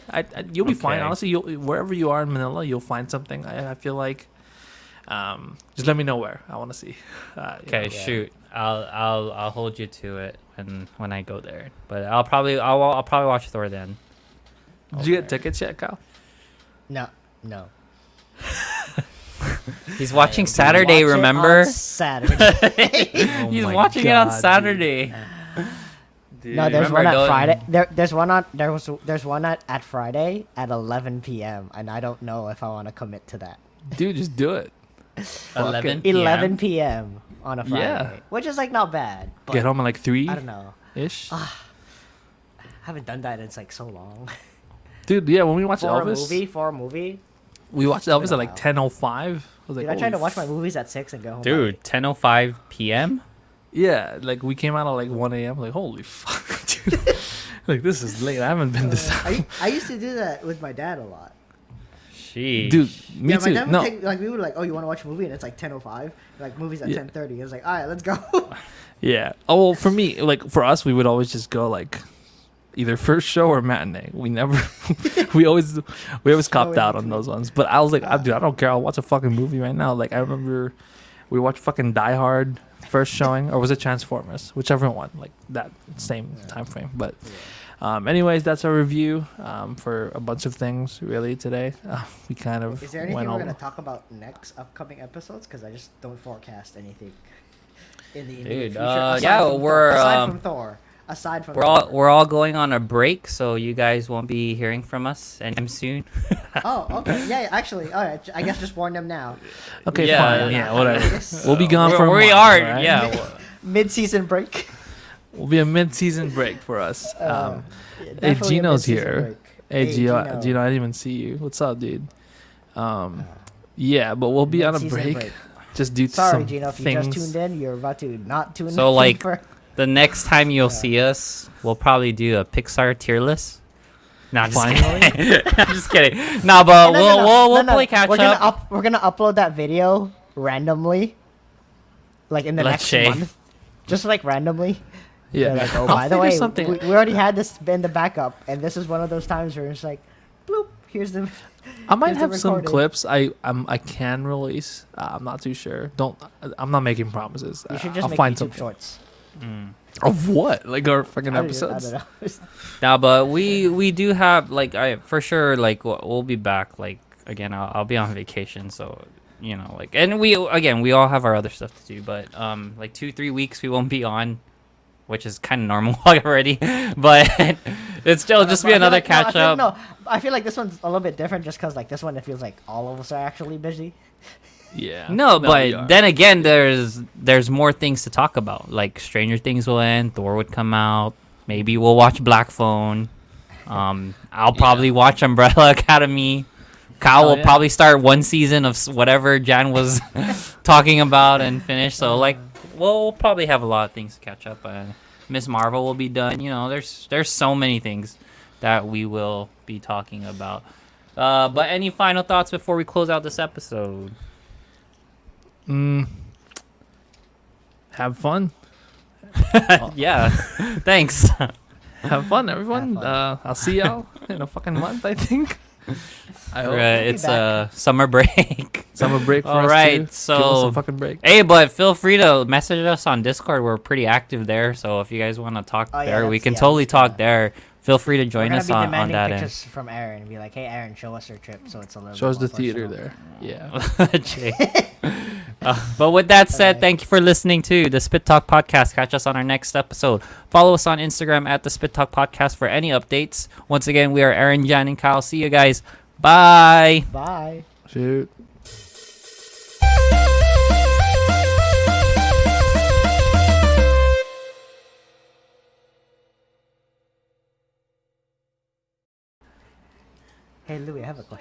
Speaker 1: You'll be fine.
Speaker 2: Okay.
Speaker 1: Honestly, wherever you are in Manila, you'll find something. I feel like Just let me know where. I want to see.
Speaker 2: Okay,
Speaker 1: know.
Speaker 2: shoot. I'll hold you to it when I go there. But I'll probably watch Thor then.
Speaker 1: Did you get tickets yet, Kyle?
Speaker 3: No.
Speaker 2: He's watching
Speaker 3: Watch
Speaker 2: Saturday,
Speaker 3: it
Speaker 2: remember?
Speaker 3: on Saturday.
Speaker 1: Oh
Speaker 2: He's
Speaker 1: my
Speaker 2: watching it on
Speaker 1: God,
Speaker 2: Saturday.
Speaker 1: Dude.
Speaker 3: No, there's
Speaker 2: Remember
Speaker 3: one at
Speaker 2: going-
Speaker 3: Friday. There's one at Friday at 11 p.m. and I don't know if I want to commit to that.
Speaker 1: Dude, just do it.
Speaker 2: 11
Speaker 3: 11 p.m. on a Friday,
Speaker 1: Yeah.
Speaker 3: which is like not bad. But
Speaker 1: Get home at like 3
Speaker 3: I don't know.
Speaker 1: ish.
Speaker 3: I haven't done that in like so long.
Speaker 1: Dude, yeah, when we watched
Speaker 3: For
Speaker 1: Elvis,
Speaker 3: a movie.
Speaker 1: we watched Elvis
Speaker 3: been
Speaker 1: at
Speaker 3: a
Speaker 1: like
Speaker 3: while.
Speaker 1: 10:05. I was like,
Speaker 3: Dude, I tried to
Speaker 1: holy
Speaker 3: watch my movies at 6 and go home.
Speaker 2: Dude, 10:05 p.m.
Speaker 1: Yeah, like we came out at like 1 a.m. Like, holy fuck, dude. Like, this is late. I haven't been this time.
Speaker 3: I used to do that with my dad a lot.
Speaker 2: Sheesh.
Speaker 1: Dude, me
Speaker 3: yeah,
Speaker 1: too.
Speaker 3: my dad would
Speaker 1: No,
Speaker 3: take, like we would like, oh, you want to watch a movie, and it's like 10:05. Like movies at
Speaker 1: Yeah.
Speaker 3: 10:30. It was like, all right, let's go.
Speaker 1: yeah. Oh, well, for me, like for us, we would always just go like either first show or matinee. We never, we always copped
Speaker 3: in
Speaker 1: out on
Speaker 3: between.
Speaker 1: those ones. But I was like, dude, I don't care. I'll watch a fucking movie right now. Like I remember, we watched fucking Die Hard first showing, or was it Transformers? Whichever one, like that same time frame. But. Anyways, that's our review for a bunch of things really today. We kind of
Speaker 3: Is there anything
Speaker 1: went
Speaker 3: we're
Speaker 1: over.
Speaker 3: gonna talk about next upcoming episodes? Because I just don't forecast anything in the
Speaker 2: Dude,
Speaker 3: immediate future. Aside from
Speaker 2: we're all going on a break, so you guys won't be hearing from us anytime soon.
Speaker 3: Oh, okay. Yeah, actually, all right. I guess just warn them now.
Speaker 1: Okay,
Speaker 2: Yeah.
Speaker 1: fine. Yeah, whatever. We'll be gone
Speaker 2: we
Speaker 1: for a month,
Speaker 2: are,
Speaker 1: alright?
Speaker 2: yeah.
Speaker 3: Mid-season break.
Speaker 1: Will be a mid-season break for us.
Speaker 3: Yeah,
Speaker 1: Hey,
Speaker 3: definitely a
Speaker 1: Gino's
Speaker 3: mid-season
Speaker 1: here.
Speaker 3: break.
Speaker 1: Hey, Gino, I didn't even see you. What's up, dude? Yeah, but we'll be on a
Speaker 3: Mid-season
Speaker 1: break. Just due to
Speaker 3: Sorry,
Speaker 1: some
Speaker 3: Gino, if you
Speaker 1: things.
Speaker 3: just tuned in, you're about to not tune in.
Speaker 2: So, like,
Speaker 3: for-
Speaker 2: The next time you'll see us, we'll probably do a Pixar tier list. No, I'm just kidding. I'm just kidding. No, but we'll play catch up.
Speaker 3: We're gonna upload that video randomly, like in the
Speaker 2: Let's
Speaker 3: next
Speaker 2: say.
Speaker 3: month, just like randomly.
Speaker 1: Yeah.
Speaker 3: They're like, oh,
Speaker 1: I'll
Speaker 3: by the
Speaker 1: figure
Speaker 3: way,
Speaker 1: something.
Speaker 3: we already had this in the backup, and this is one of those times where it's like, bloop, here's the.
Speaker 1: I might
Speaker 3: here's the
Speaker 1: have some
Speaker 3: recording.
Speaker 1: clips I can release. I'm not too sure. I'm not making promises.
Speaker 3: You should just
Speaker 1: I'll
Speaker 3: make
Speaker 1: find
Speaker 3: YouTube
Speaker 1: something.
Speaker 3: shorts.
Speaker 1: Of what? Like our fucking
Speaker 3: I don't
Speaker 1: episodes?
Speaker 3: know.
Speaker 2: No, but we do have like for sure like we'll be back. Like again, I'll be on vacation, so you know like and we all have our other stuff to do. But like 2-3 weeks we won't be on, which is kind of normal already. But it's still just be another catch up.
Speaker 3: No, I feel like this one's a little bit different just because like this one it feels like all of us are actually busy.
Speaker 1: Yeah.
Speaker 2: No,
Speaker 1: we
Speaker 2: but
Speaker 1: are.
Speaker 2: then again, there's more things to talk about. Like Stranger Things will end, Thor would come out. Maybe we'll watch Black Phone. I'll probably watch Umbrella Academy. Kyle will probably start one season of whatever Jan was talking about and finish. So like, we'll probably have a lot of things to catch up on. Miss Marvel will be done. You know, there's so many things that we will be talking about. But any final thoughts before we close out this episode?
Speaker 1: Have fun.
Speaker 2: Yeah, thanks.
Speaker 1: Have fun, everyone.
Speaker 3: Have fun.
Speaker 1: I'll see y'all in a fucking month, I think. I hope.
Speaker 2: It's
Speaker 3: back.
Speaker 2: a summer break.
Speaker 1: Summer break for
Speaker 2: All
Speaker 1: us
Speaker 2: right,
Speaker 1: too. Give us
Speaker 2: so-
Speaker 1: a fucking break.
Speaker 2: Hey, but feel free to message us on Discord. We're pretty active there, so if you guys want to talk
Speaker 3: Oh, yeah,
Speaker 2: there, we
Speaker 3: that's-
Speaker 2: can
Speaker 3: yeah,
Speaker 2: totally
Speaker 3: that's
Speaker 2: talk
Speaker 3: gonna-
Speaker 2: there. Feel free to
Speaker 3: We're
Speaker 2: join
Speaker 3: gonna
Speaker 2: us
Speaker 3: be
Speaker 2: on
Speaker 3: demanding
Speaker 2: that end.
Speaker 3: pictures from Aaron and be like, hey, Aaron, show us your trip, so it's a little.
Speaker 1: Show us
Speaker 3: bit
Speaker 1: the
Speaker 3: more
Speaker 1: theater
Speaker 3: personal.
Speaker 1: there. Yeah.
Speaker 2: Jay. But with that said,
Speaker 3: Alright.
Speaker 2: thank you for listening to the Spit Talk Podcast. Catch us on our next episode. Follow us on Instagram at the Spit Talk Podcast for any updates. Once again, we are Aaron, Jan, and Kyle. See you guys. Bye.
Speaker 3: Bye.
Speaker 1: Shoot.
Speaker 3: Hey, Louis, I have a question.